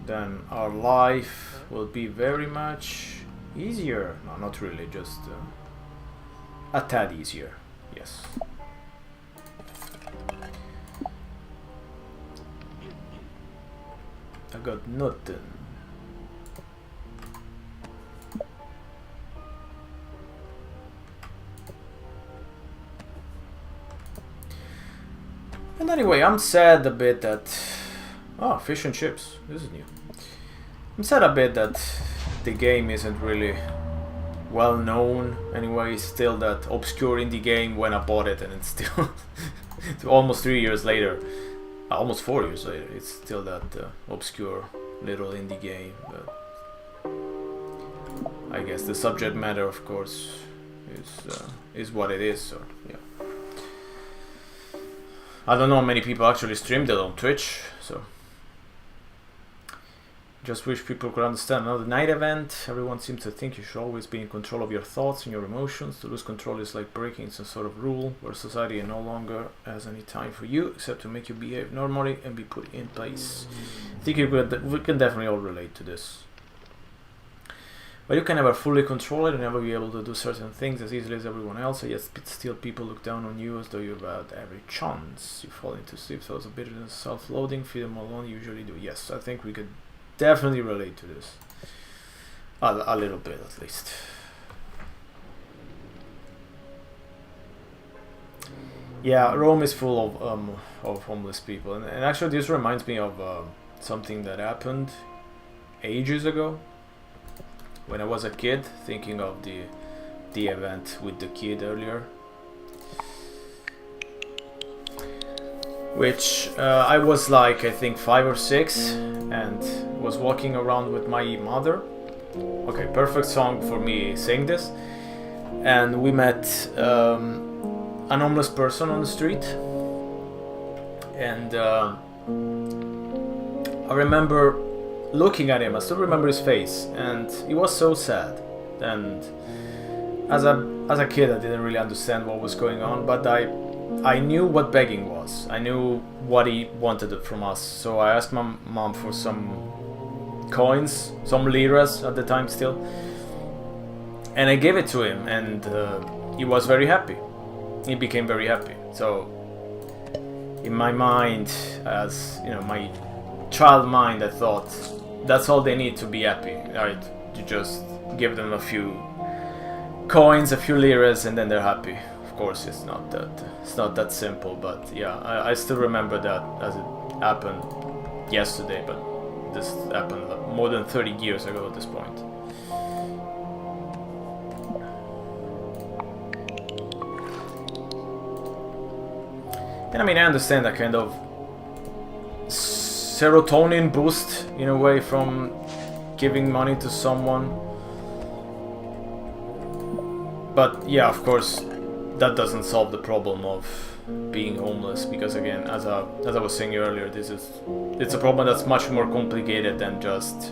Then our life will be very much easier. No, not really, just a tad easier. Yes. I got nothing. And anyway, I'm sad a bit that... Oh, fish and chips. This is new. I'm sad a bit that the game isn't really well known. Anyway, it's still that obscure indie game when I bought it, and it's still almost 3 years later, almost 4 years later, it's still that obscure little indie game. But I guess the subject matter, of course, is what it is. So yeah. I don't know how many people actually streamed it on Twitch, so just wish people could understand. Now, the night event, everyone seems to think you should always be in control of your thoughts and your emotions. To lose control is like breaking some sort of rule where society no longer has any time for you except to make you behave normally and be put in place. I think we can definitely all relate to this. But you can never fully control it and never be able to do certain things as easily as everyone else, yet still people look down on you as though you've had every chance. You fall into sleep, so it's a bit of self-loathing, feel them alone, usually do. Yes, I think we could definitely relate to this. A little bit, at least. Yeah, Rome is full of homeless people. And actually this reminds me of something that happened ages ago. When I was a kid, thinking of the event with the kid earlier, which I was like, I think 5 or 6, and was walking around with my mother. Okay, perfect song for me saying this. And we met an homeless person on the street, and I remember looking at him. I still remember his face, and he was so sad. And as a kid, I didn't really understand what was going on, but I knew what begging was. I knew what he wanted from us. So I asked my mom for some coins, some liras at the time still, and I gave it to him, and he was very happy. He became very happy. So in my mind, as you know, my child mind, I thought that's all they need to be happy, right? You just give them a few coins, a few liras, and then they're happy. Of course, it's not that simple, but yeah, I still remember that as it happened yesterday, but this happened more than 30 years ago at this point. And I mean, I understand that kind of serotonin boost in a way from giving money to someone, but yeah, of course that doesn't solve the problem of being homeless, because again, as I was saying earlier, it's a problem that's much more complicated than just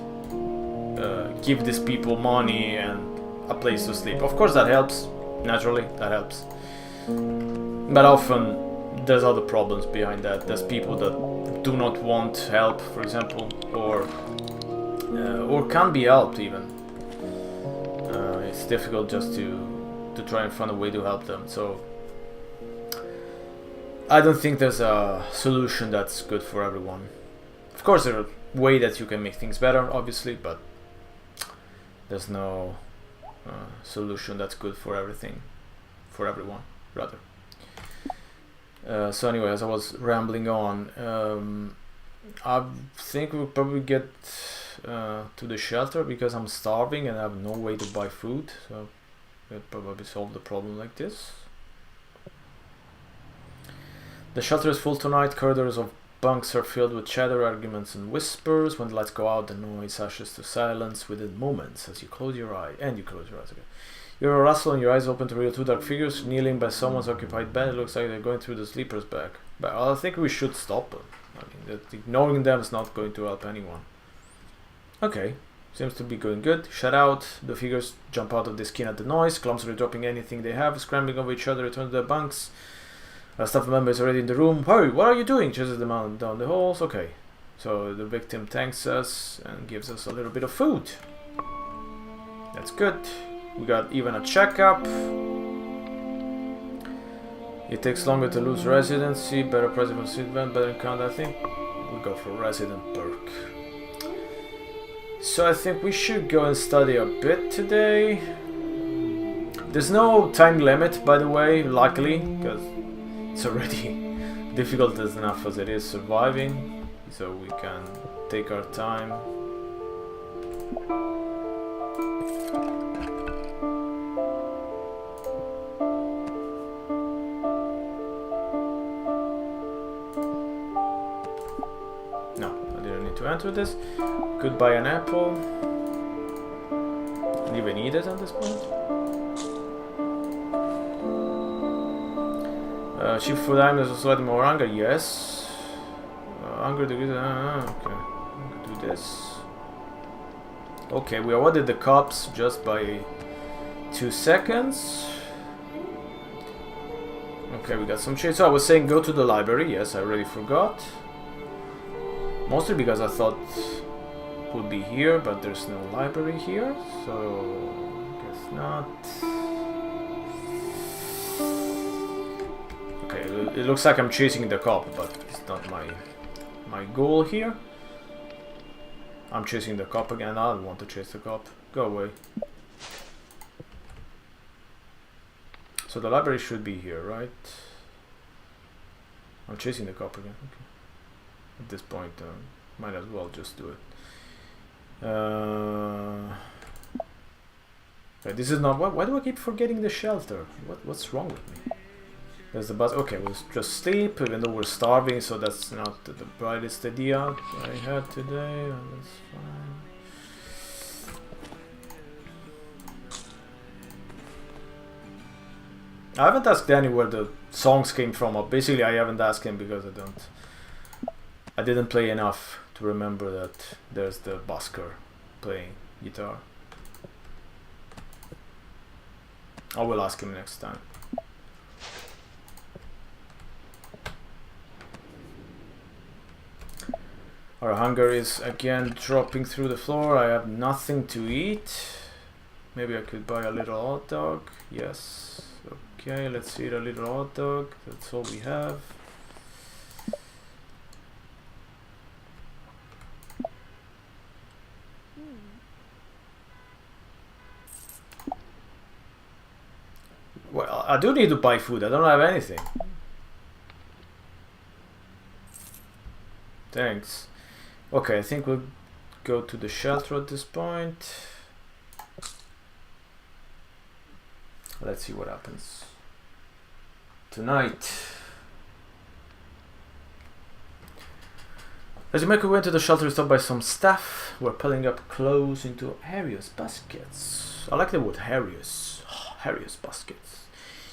give these people money and a place to sleep. Of course that helps, naturally that helps, but often there's other problems behind that. There's people that do not want help, for example, or can't be helped even. It's difficult just to try and find a way to help them. So I don't think there's a solution that's good for everyone. Of course, there's a way that you can make things better, obviously, but there's no solution that's good for everything, for everyone, rather. So anyway, as I was rambling on, I think we'll probably get to the shelter because I'm starving and I have no way to buy food, so we'll probably solve the problem like this. The shelter is full tonight. Corridors of bunks are filled with chatter, arguments, and whispers. When the lights go out, the noise hushes to silence within moments as you close your eyes. And you close your eyes again. You're a rustle and your eyes open to reveal two dark figures kneeling by someone's occupied bed. It looks like they're going through the sleeper's bag. But I think we should stop them. I mean, ignoring them is not going to help anyone. Okay, seems to be going good. Shut out. The figures jump out of the skin at the noise, clumsily dropping anything they have, scrambling over each other, return to their bunks. A staff member is already in the room. Hurry, what are you doing? Chases them out down the halls. Okay, so the victim thanks us and gives us a little bit of food. That's good. We got even a checkup. It takes longer to lose residency. Better present for seatbelt, better encounter. I think we'll go for resident perk. So I think we should go and study a bit today. There's no time limit, by the way, luckily, because it's already difficult enough as it is surviving. So we can take our time. To enter this. Could buy an apple. Didn't even eat it at this point. Cheap food items are slightly more hunger, yes. Hunger to okay. Do this. Okay, we awarded the cops just by 2 seconds. Okay, we got some shit. So I was saying go to the library, yes, I already forgot. Mostly because I thought it would be here, but there's no library here, so I guess not. Okay, it looks like I'm chasing the cop, but it's not my goal here. I'm chasing the cop again. I don't want to chase the cop. Go away. So the library should be here, right? I'm chasing the cop again. Okay. At this point, might as well just do it. Okay, this is not. Why do I keep forgetting the shelter? What's wrong with me? There's the bus. Okay, we'll just sleep, even though we're starving, so that's not the brightest idea I had today. That's fine. I haven't asked Danny where the songs came from. Basically, I haven't asked him because I didn't play enough to remember that there's the busker playing guitar. I will ask him next time. Our hunger is again dropping through the floor. I have nothing to eat. Maybe I could buy a little hot dog. Yes. Okay, let's eat a little hot dog. That's all we have. Well, I do need to buy food. I don't have anything. Thanks. Okay, I think we'll go to the shelter at this point. Let's see what happens tonight. As you make your way into the shelter, you're stopped by some staff who are piling up clothes into Harrius baskets. I like the word Harrius. Harrius baskets.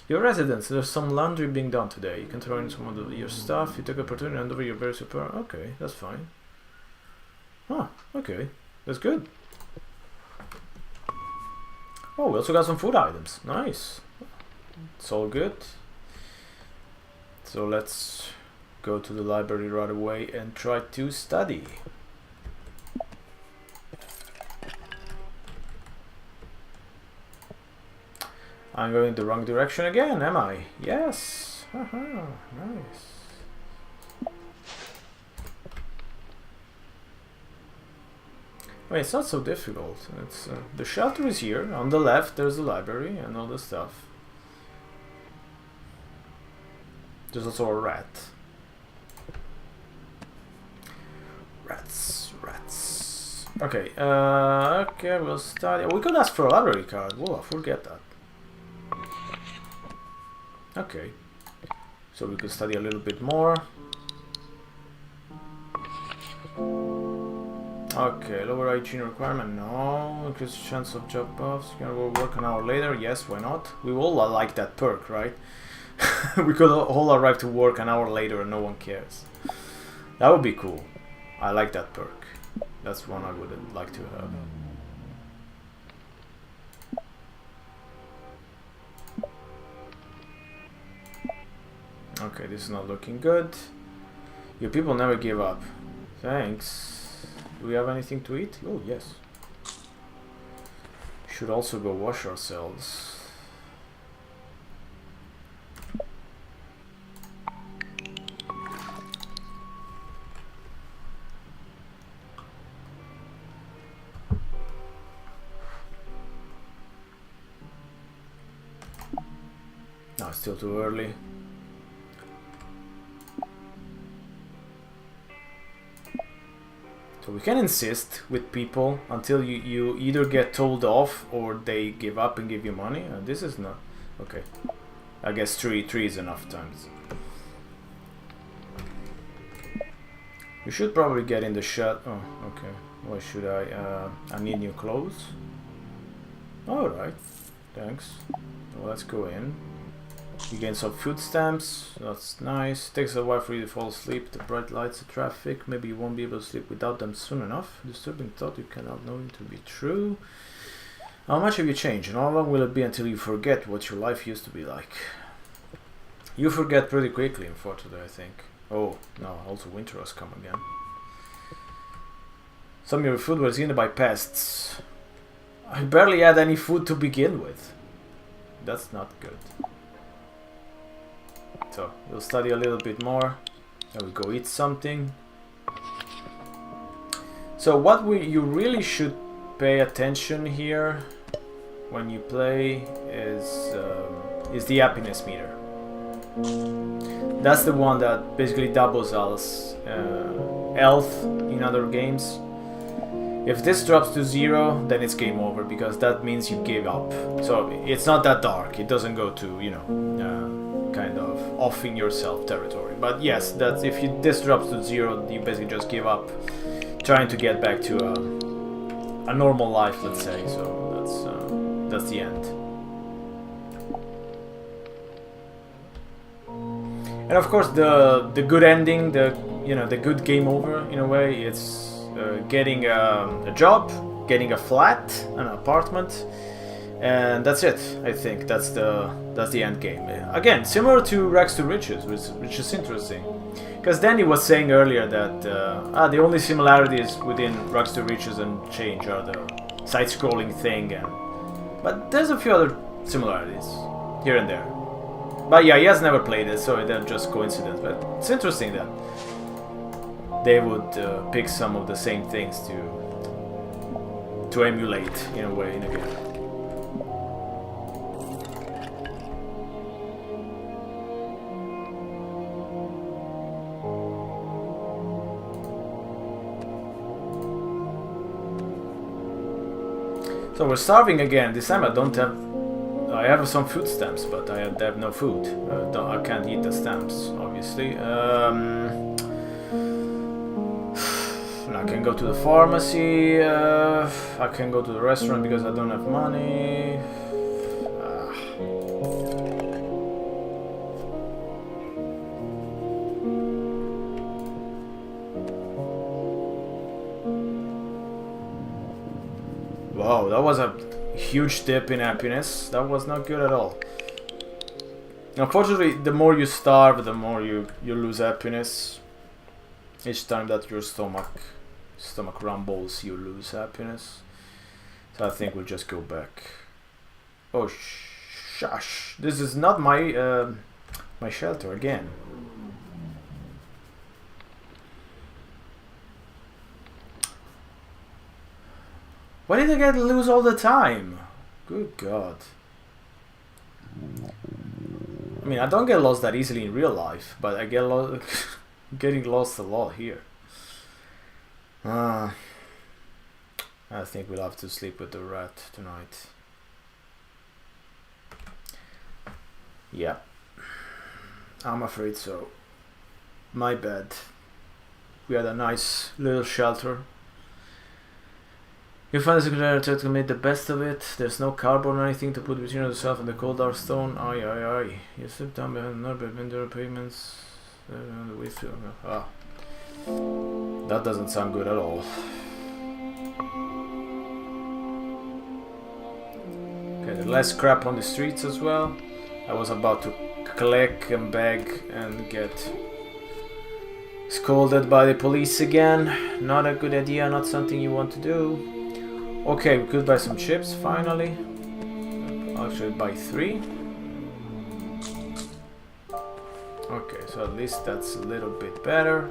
Your residence, there's some laundry being done today. You can throw in some of your stuff. You take the opportunity to hand over your very super. Okay, that's fine. Huh, okay. That's good. Oh, we also got some food items. Nice. It's all good. So let's go to the library right away and try to study. I'm going the wrong direction again, am I? Yes. Haha, nice. Wait, it's not so difficult. It's the shelter is here. On the left, there's the library and all the stuff. There's also a rat. Rats. Okay. Okay, we'll study. We could ask for a library card. Whoa, I forget that. Okay. so we could study a little bit more. Okay, lower hygiene requirement, no. Increase chance of job buffs. Can we work an hour later? Yes, why not? We all like that perk, right? We could all arrive to work an hour later and no one cares. That would be cool. I like that perk. That's one I would like to have. Okay, this is not looking good. You people never give up. Thanks. Do we have anything to eat? Oh, yes. Should also go wash ourselves. No, it's still too early. So we can insist with people until you either get told off or they give up and give you money. This is not... Okay. I guess three is enough times. You should probably get in the shot. Oh, okay. Why should I? I need new clothes. Alright. Thanks. Well, let's go in. You gain some food stamps, that's nice. Takes a while for you to fall asleep. The bright lights of traffic, maybe you won't be able to sleep without them soon enough. Disturbing thought you cannot know it to be true. How much have you changed and how long will it be until you forget what your life used to be like? You forget pretty quickly, unfortunately, I think. Oh, no, also winter has come again. Some of your food was eaten by pests. I barely had any food to begin with. That's not good. So we'll study a little bit more and we'll go eat something. So what you really should pay attention here when you play is the happiness meter. That's the one that basically doubles us health in other games. If this drops to 0, then it's game over because that means you gave up. So it's not that dark. It doesn't go to, you know, kind of offing yourself territory. But yes, that's if this drops to 0, you basically just give up trying to get back to a normal life, let's say. So that's the end. And of course, the good ending, the good game over in a way, it's getting a job, getting a flat, an apartment, and that's it. I think that's the end game. Again, similar to Rags to Riches, which is interesting, because Danny was saying earlier that the only similarities within Rags to Riches and Change are the side-scrolling thing, but there's a few other similarities here and there. But yeah, he has never played it, so that's just coincidence. But it's interesting that they would pick some of the same things to emulate in a way in a game. So we're starving again. This time I have some food stamps, but I have no food. I can't eat the stamps, obviously. I can go to the pharmacy. I can go to the restaurant because I don't have money. Wow, that was a huge dip in happiness. That was not good at all. Unfortunately, the more you starve, the more you lose happiness. Each time that your stomach rumbles, you lose happiness. So I think we'll just go back. Oh, shush! This is not my my shelter again. Why did I get lose all the time? Good God. I mean, I don't get lost that easily in real life, but I get getting lost a lot here. I think we'll have to sleep with the rat tonight. Yeah. I'm afraid so. My bad. We had a nice little shelter. You find the secretary try to make the best of it. There's no cardboard or anything to put between yourself and the cold dark stone. Aye, aye, aye. You slip down behind another vendor payments. The way through. Ah. That doesn't sound good at all. Okay, less crap on the streets as well. I was about to click and beg and get scolded by the police again. Not a good idea, not something you want to do. Okay, we could buy some chips finally. Actually buy 3. Okay, so at least that's a little bit better.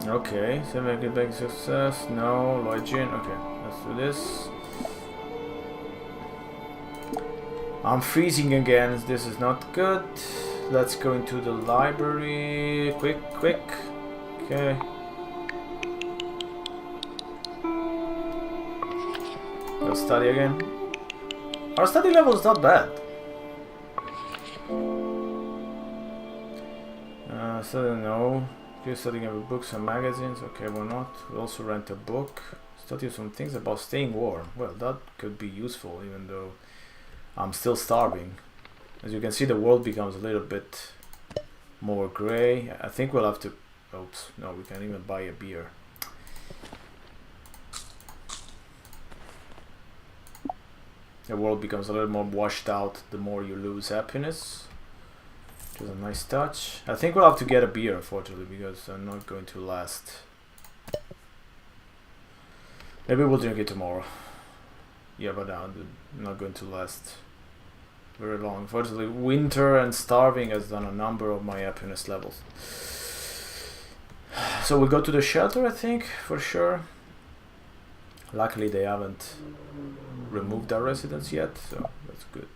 Okay, so make it back success. No, Login. Okay, let's do this. I'm freezing again. This is not good. Let's go into the library. Quick. Okay. Let's study again. Our study level is not bad. So no. You're studying every books and magazines. Okay, why not? We also rent a book. Study some things about staying warm. Well, that could be useful, even though I'm still starving. As you can see, the world becomes a little bit more gray. I think we'll have to... Oops, no, we can't even buy a beer. The world becomes a little more washed out the more you lose happiness. Which is a nice touch. I think we'll have to get a beer, unfortunately, because I'm not going to last. Maybe we'll drink it tomorrow. Yeah, but I'm not going to last very long. Unfortunately, winter and starving has done a number of my happiness levels. So we go to the shelter, I think, for sure. Luckily, they haven't removed our residents yet, so that's good.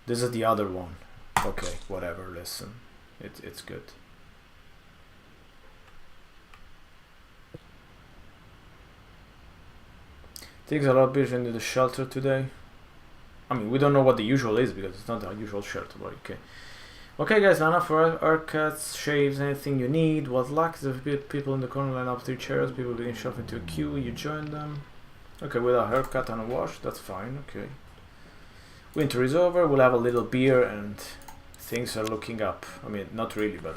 This is the other one. Okay, whatever, listen. It's good. Takes a lot of beers into the shelter today. I mean, we don't know what the usual is because it's not our usual shelter, but okay. Okay guys, line up for haircuts, shaves, anything you need. What luck, there's a bit people in the corner line up 3 chairs, people being shoved into a queue, you join them. Okay, with a haircut and a wash, that's fine, okay. Winter is over, we'll have a little beer and things are looking up. I mean, not really, but...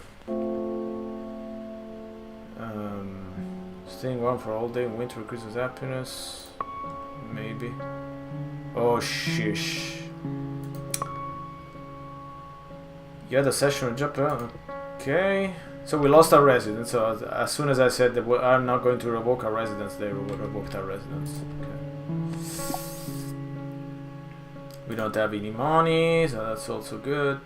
staying warm for all day in winter increases happiness. Maybe. Oh, shish. Yeah, the session will jump around. Okay. So we lost our residence, so as soon as I said that I'm not going to revoke our residence, they revoked our residence. Okay. We don't have any money, so that's also good.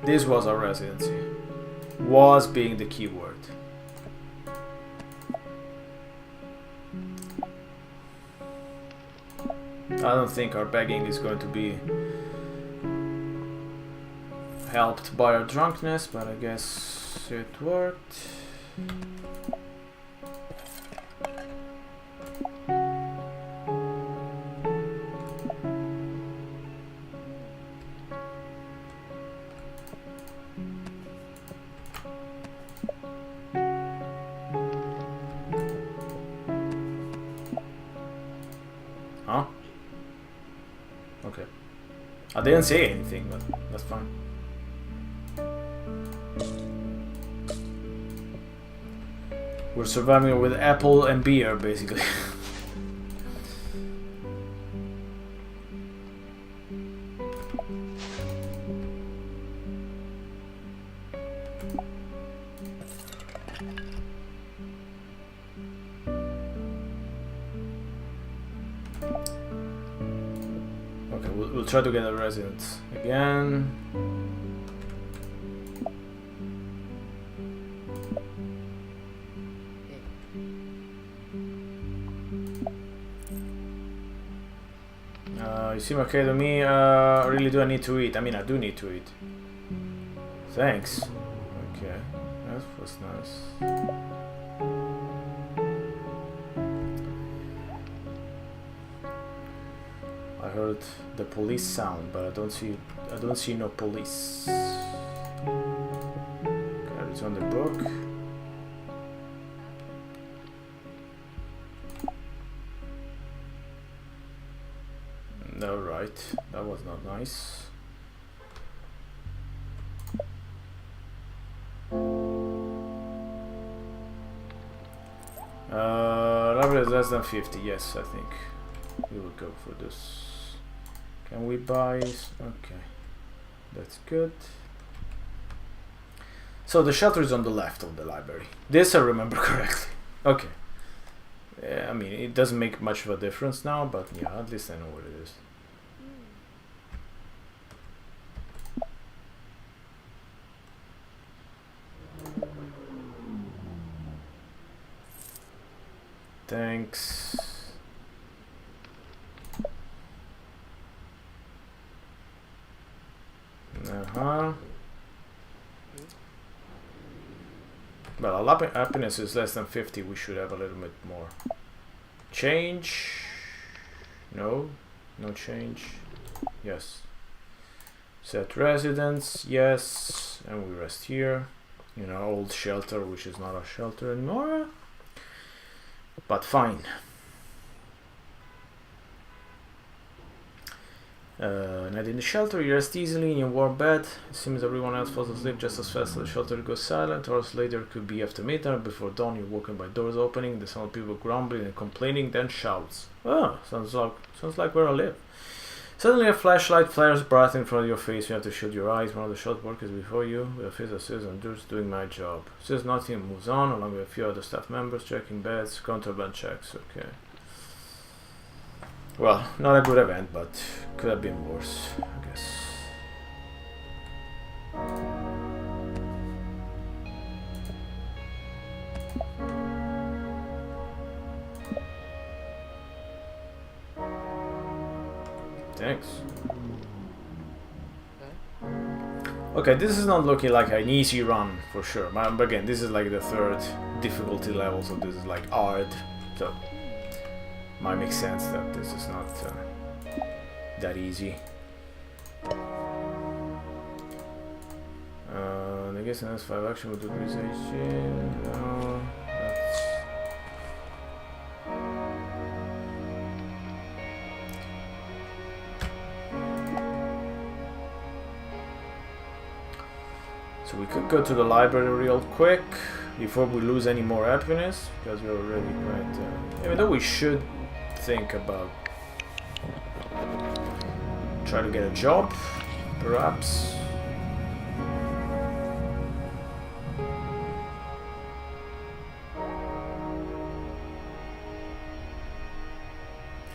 This was our residency. Was being the key word. I don't think our begging is going to be helped by our drunkenness, but I guess it worked. Huh? Okay. I didn't say anything, but that's fine. We're surviving with apple and beer, basically. try to get a resident again. You seem okay to me. Really, do I need to eat? I mean, I do need to eat. Thanks. Okay, that was nice. I heard the police sound, but I don't see no police. Can I return the book? No, right. That was not nice. Level is less than 50. Yes, I think we will go for this. Can we buy? Okay, that's good. So the shelter is on the left of the library. This I remember correctly. Okay. Yeah, I mean, it doesn't make much of a difference now, but yeah, at least I know what it is. Thanks. Well, our happiness is less than 50. We should have a little bit more. Change? No. No change. Yes. Set residence. Yes. And we rest here. In our old shelter, which is not a shelter anymore. But fine. Night in the shelter, you rest easily in your warm bed. It seems everyone else falls asleep just as fast as the shelter goes silent. Hours later, it could be after midnight. Before dawn, you're woken by doors opening, the sound of people grumbling and complaining, then shouts. Oh, sounds like where I live. Suddenly, a flashlight flares bright in front of your face. You have to shut your eyes. One of the short workers before you, with a face that says, "I'm just doing my job." Says nothing and moves on, along with a few other staff members checking beds, contraband checks. Okay. Well, not a good event, but could have been worse, I guess. Thanks. Okay, this is not looking like an easy run for sure. But again, this is like the 3rd difficulty level, so this is like hard. So might make sense that this is not that easy. I guess in S5 action with authorization. No, that's... So we could go to the library real quick before we lose any more happiness, because we're already quite... even though we should think about try to get a job, perhaps.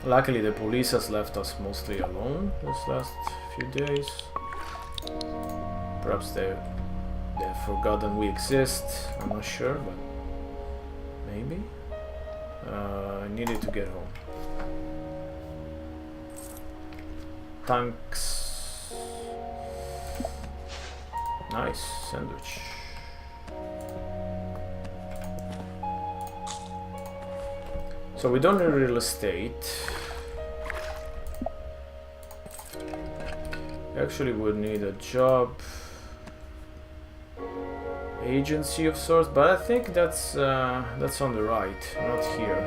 Luckily, the police has left us mostly alone this last few days. Perhaps they've forgotten we exist. I'm not sure, but maybe. I needed to get home. Thanks. Nice sandwich. So we don't need real estate. Actually, would need a job agency of sorts, but I think that's on the right, not here.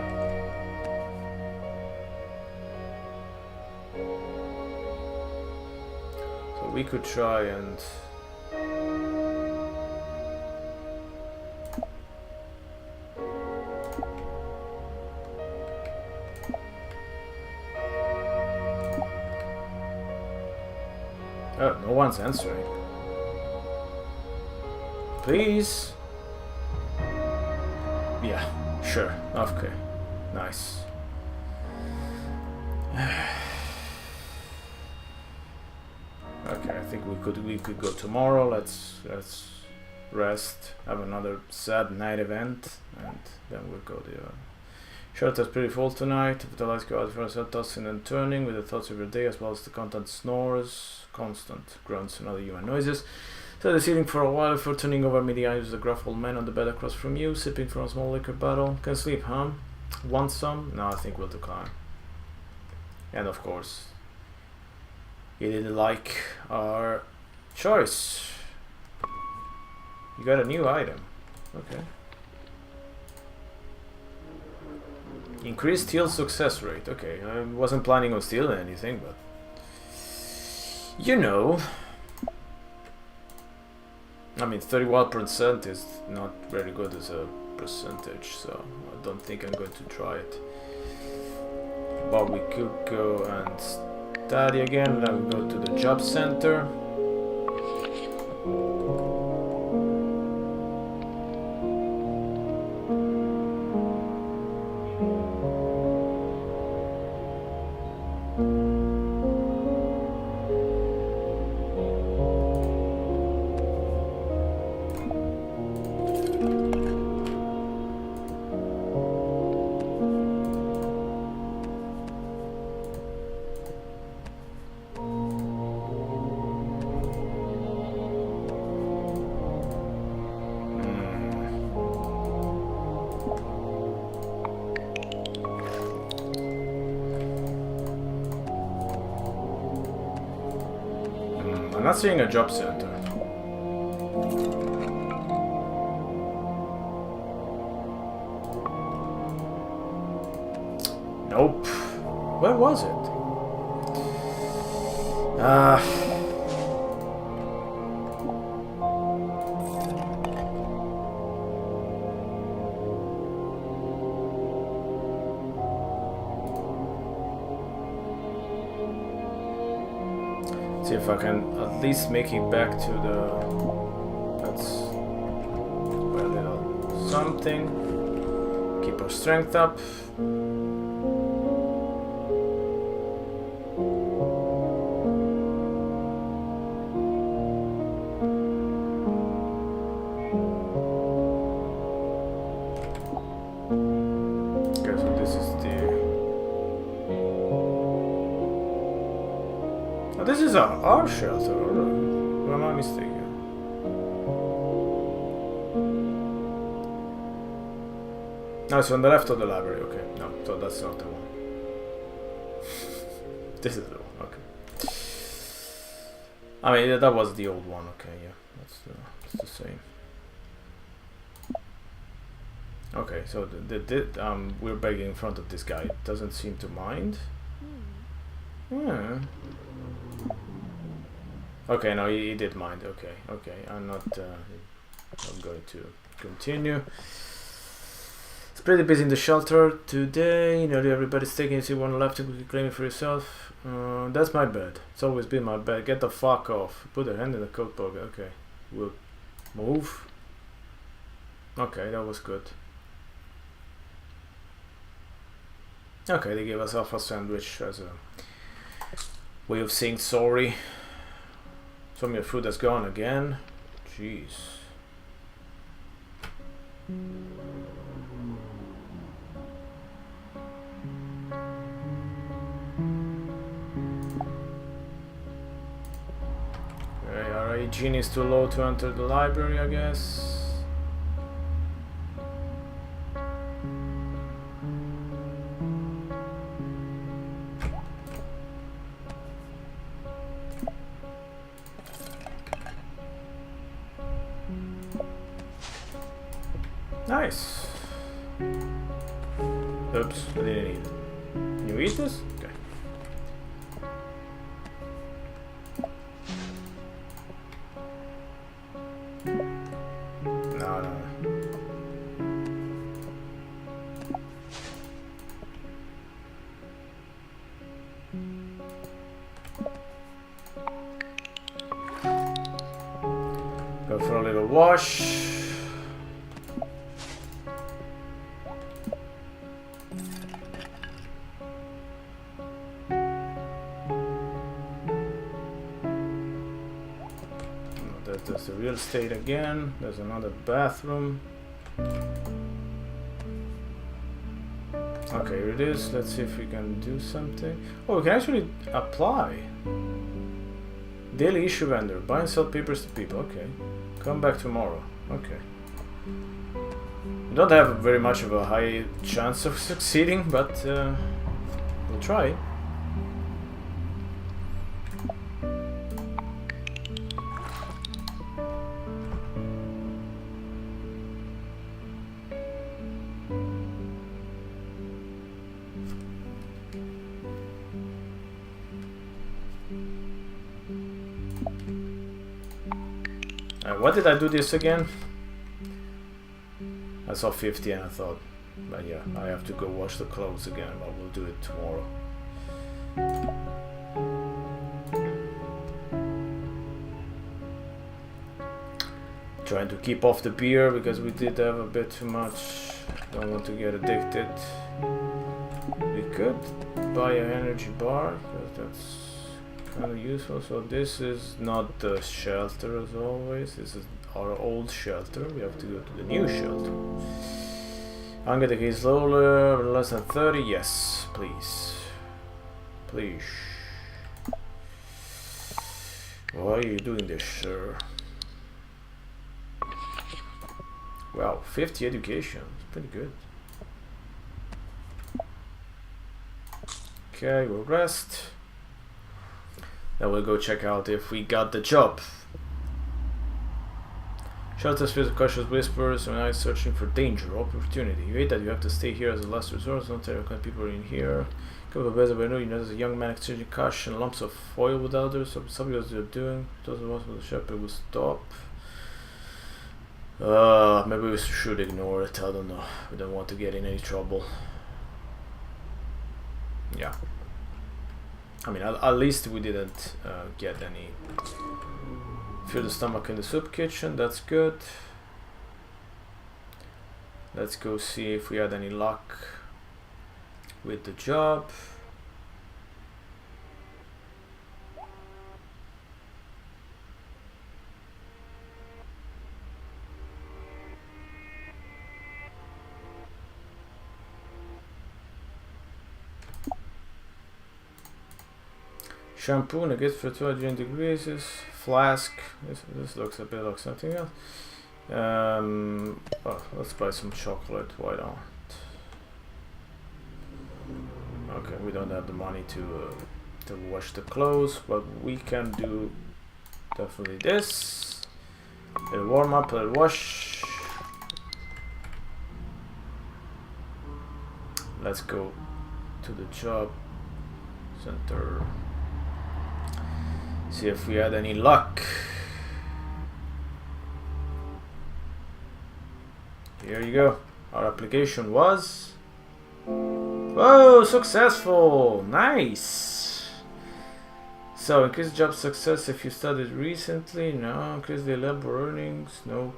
So we could try and no one's answering. Please? Yeah, sure. Okay. Nice. Okay, I think we could go tomorrow. Let's rest, have another sad night event, and then we'll go there. Shelter's pretty full tonight. If the lights go out for a set, tossing and turning with the thoughts of your day, as well as the constant snores, constant grunts and other human noises. So the ceiling for a while before turning over midi eyes, the gruff old man on the bed across from you, sipping from a small liquor bottle. Can sleep, huh? Want some? No, I think we'll decline. And of course, he didn't like our choice. You got a new item. Okay. Increased heal success rate. Okay, I wasn't planning on stealing anything, but you know. I mean, 31% is not very good as a percentage, so I don't think I'm going to try it. But we could go and study again, then we go to the job center. I'm not seeing a job center. Nope. Where was it? See if I can at least make it back to the... That's a little something. Keep our strength up. Okay, so this is the... Oh, this is our shelter, or am I mistaken? No, it's on the left of the library, okay. No, so that's not the one. This is the one, okay. I mean, that was the old one, okay, yeah. That's the same. Okay, so we're begging in front of this guy. Doesn't seem to mind. Yeah. Okay, no, he did mind. Okay. I'm not going to continue. It's pretty busy in the shelter today. Nearly everybody's taking it. You want left to claim it for yourself. That's my bed. It's always been my bed. Get the fuck off. Put a hand in the coat pocket. Okay. We'll move. Okay, that was good. Okay, they gave us alpha sandwich as a way of saying sorry. Some of your food has gone again. Jeez. Okay, our hygiene is too low to enter the library, I guess. Nice. Oops, I didn't eat it. Can you eat this? Okay. No. Go for a little wash. That's the real estate again. There's another bathroom. Okay, here it is. Let's see if we can do something. Oh, we can actually apply. Daily issue vendor. Buy and sell papers to people. Okay. Come back tomorrow. Okay. We don't have very much of a high chance of succeeding, but we'll try. What did I do this again? I saw 50 and I thought, but yeah, I have to go wash the clothes again, but we'll do it tomorrow. Trying to keep off the beer because we did have a bit too much. Don't want to get addicted. We could buy an energy bar because that's kind of useful. So this is not the shelter as always. This is our old shelter. We have to go to the new shelter. I'm gonna get slowly, less than 30. Yes, please. Please. Why are you doing this, sir? Wow, 50 education. It's pretty good. Okay, we'll rest. Then we'll go check out if we got the job. Shelters with cautious whispers and eyes searching for danger, opportunity. You hate that you have to stay here as a last resort. Don't tell your kind of people are in here. Come up with a window, you notice a young man exchanging cash and lumps of foil with others. Something else they're doing. Doesn't want the shepherd will stop. Maybe we should ignore it. I don't know. We don't want to get in any trouble. Yeah. I mean, at least we didn't get any. Fill the stomach in the soup kitchen. That's good. Let's go see if we had any luck with the job. Shampoo, nuggets for 200 degrees, flask. This looks a bit like something else. Oh, let's buy some chocolate. Why not? Okay, we don't have the money to wash the clothes, but we can do definitely this. It'll warm up, it'll wash. Let's go to the job center. See if we had any luck. Here you go. Our application was... Whoa, successful! Nice! So, increase job success if you studied recently. No. Increase the labor earnings. Nope.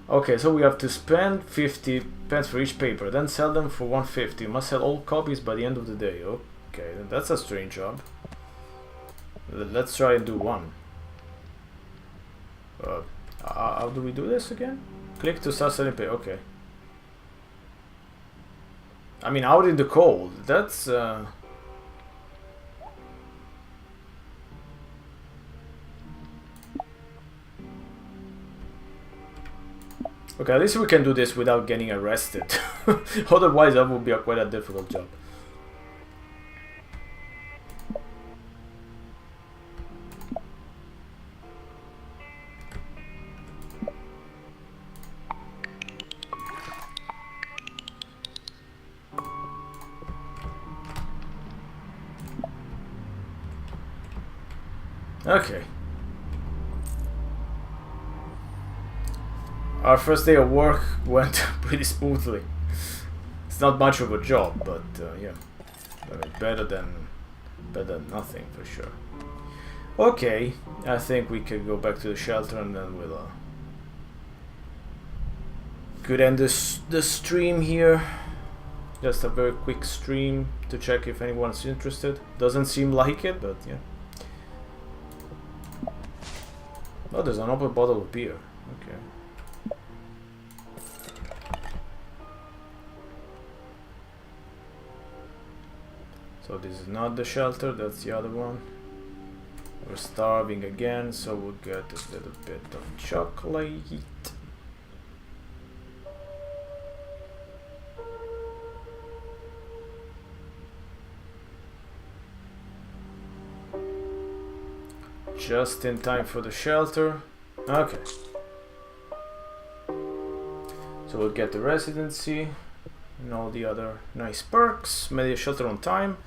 Okay, so we have to spend 50 pence for each paper, then sell them for 150. You must sell all copies by the end of the day. Okay, that's a strange job. Let's try and do one. How do we do this again? Click to start selling pay. Okay. I mean, out in the cold. That's okay, at least we can do this without getting arrested. Otherwise, that would be quite a difficult job. Okay. Our first day of work went pretty smoothly. It's not much of a job, but yeah, I mean, better than nothing for sure. Okay, I think we could go back to the shelter and then we'll could end the stream here. Just a very quick stream to check if anyone's interested. Doesn't seem like it, but yeah. Oh, there's an open bottle of beer. Okay. So this is not the shelter, that's the other one. We're starving again, so we'll get a little bit of chocolate. Just in time for the shelter. Okay. So we'll get the residency and all the other nice perks. Made a shelter on time.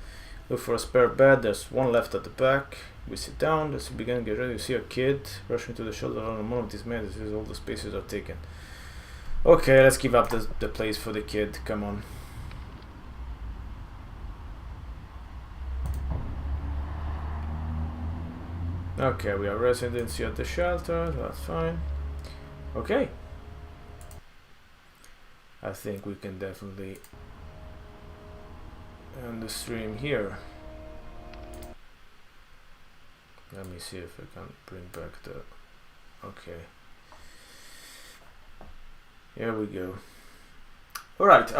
Look for a spare bed. There's one left at the back. We sit down. Let's begin. Get ready. You see a kid rushing to the shelter. On the moment is made. This is all the spaces are taken. Okay, let's give up the place for the kid. Come on. Okay, we have residency at the shelter. That's fine. Okay. I think we can definitely end the stream here. Let me see if I can bring back the... Okay. Here we go. Alright,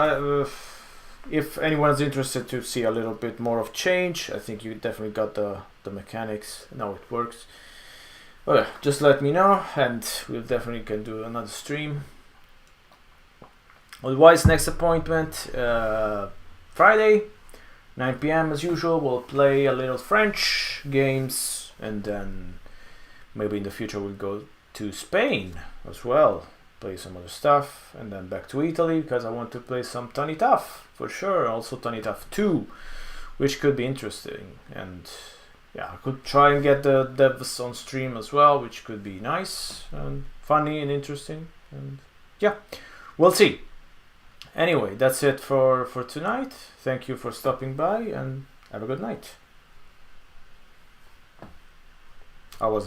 if anyone's interested to see a little bit more of change, I think you definitely got the mechanics, now it works. Well, just let me know and we'll definitely can do another stream. Otherwise, next appointment, Friday, 9 PM as usual. We'll play a little French games and then maybe in the future we'll go to Spain as well. Play some other stuff and then back to Italy because I want to play some Tiny Tough for sure. Also Tiny Tough 2, which could be interesting. And yeah, I could try and get the devs on stream as well, which could be nice and funny and interesting. And yeah, we'll see. Anyway, that's it for tonight. Thank you for stopping by and have a good night. I was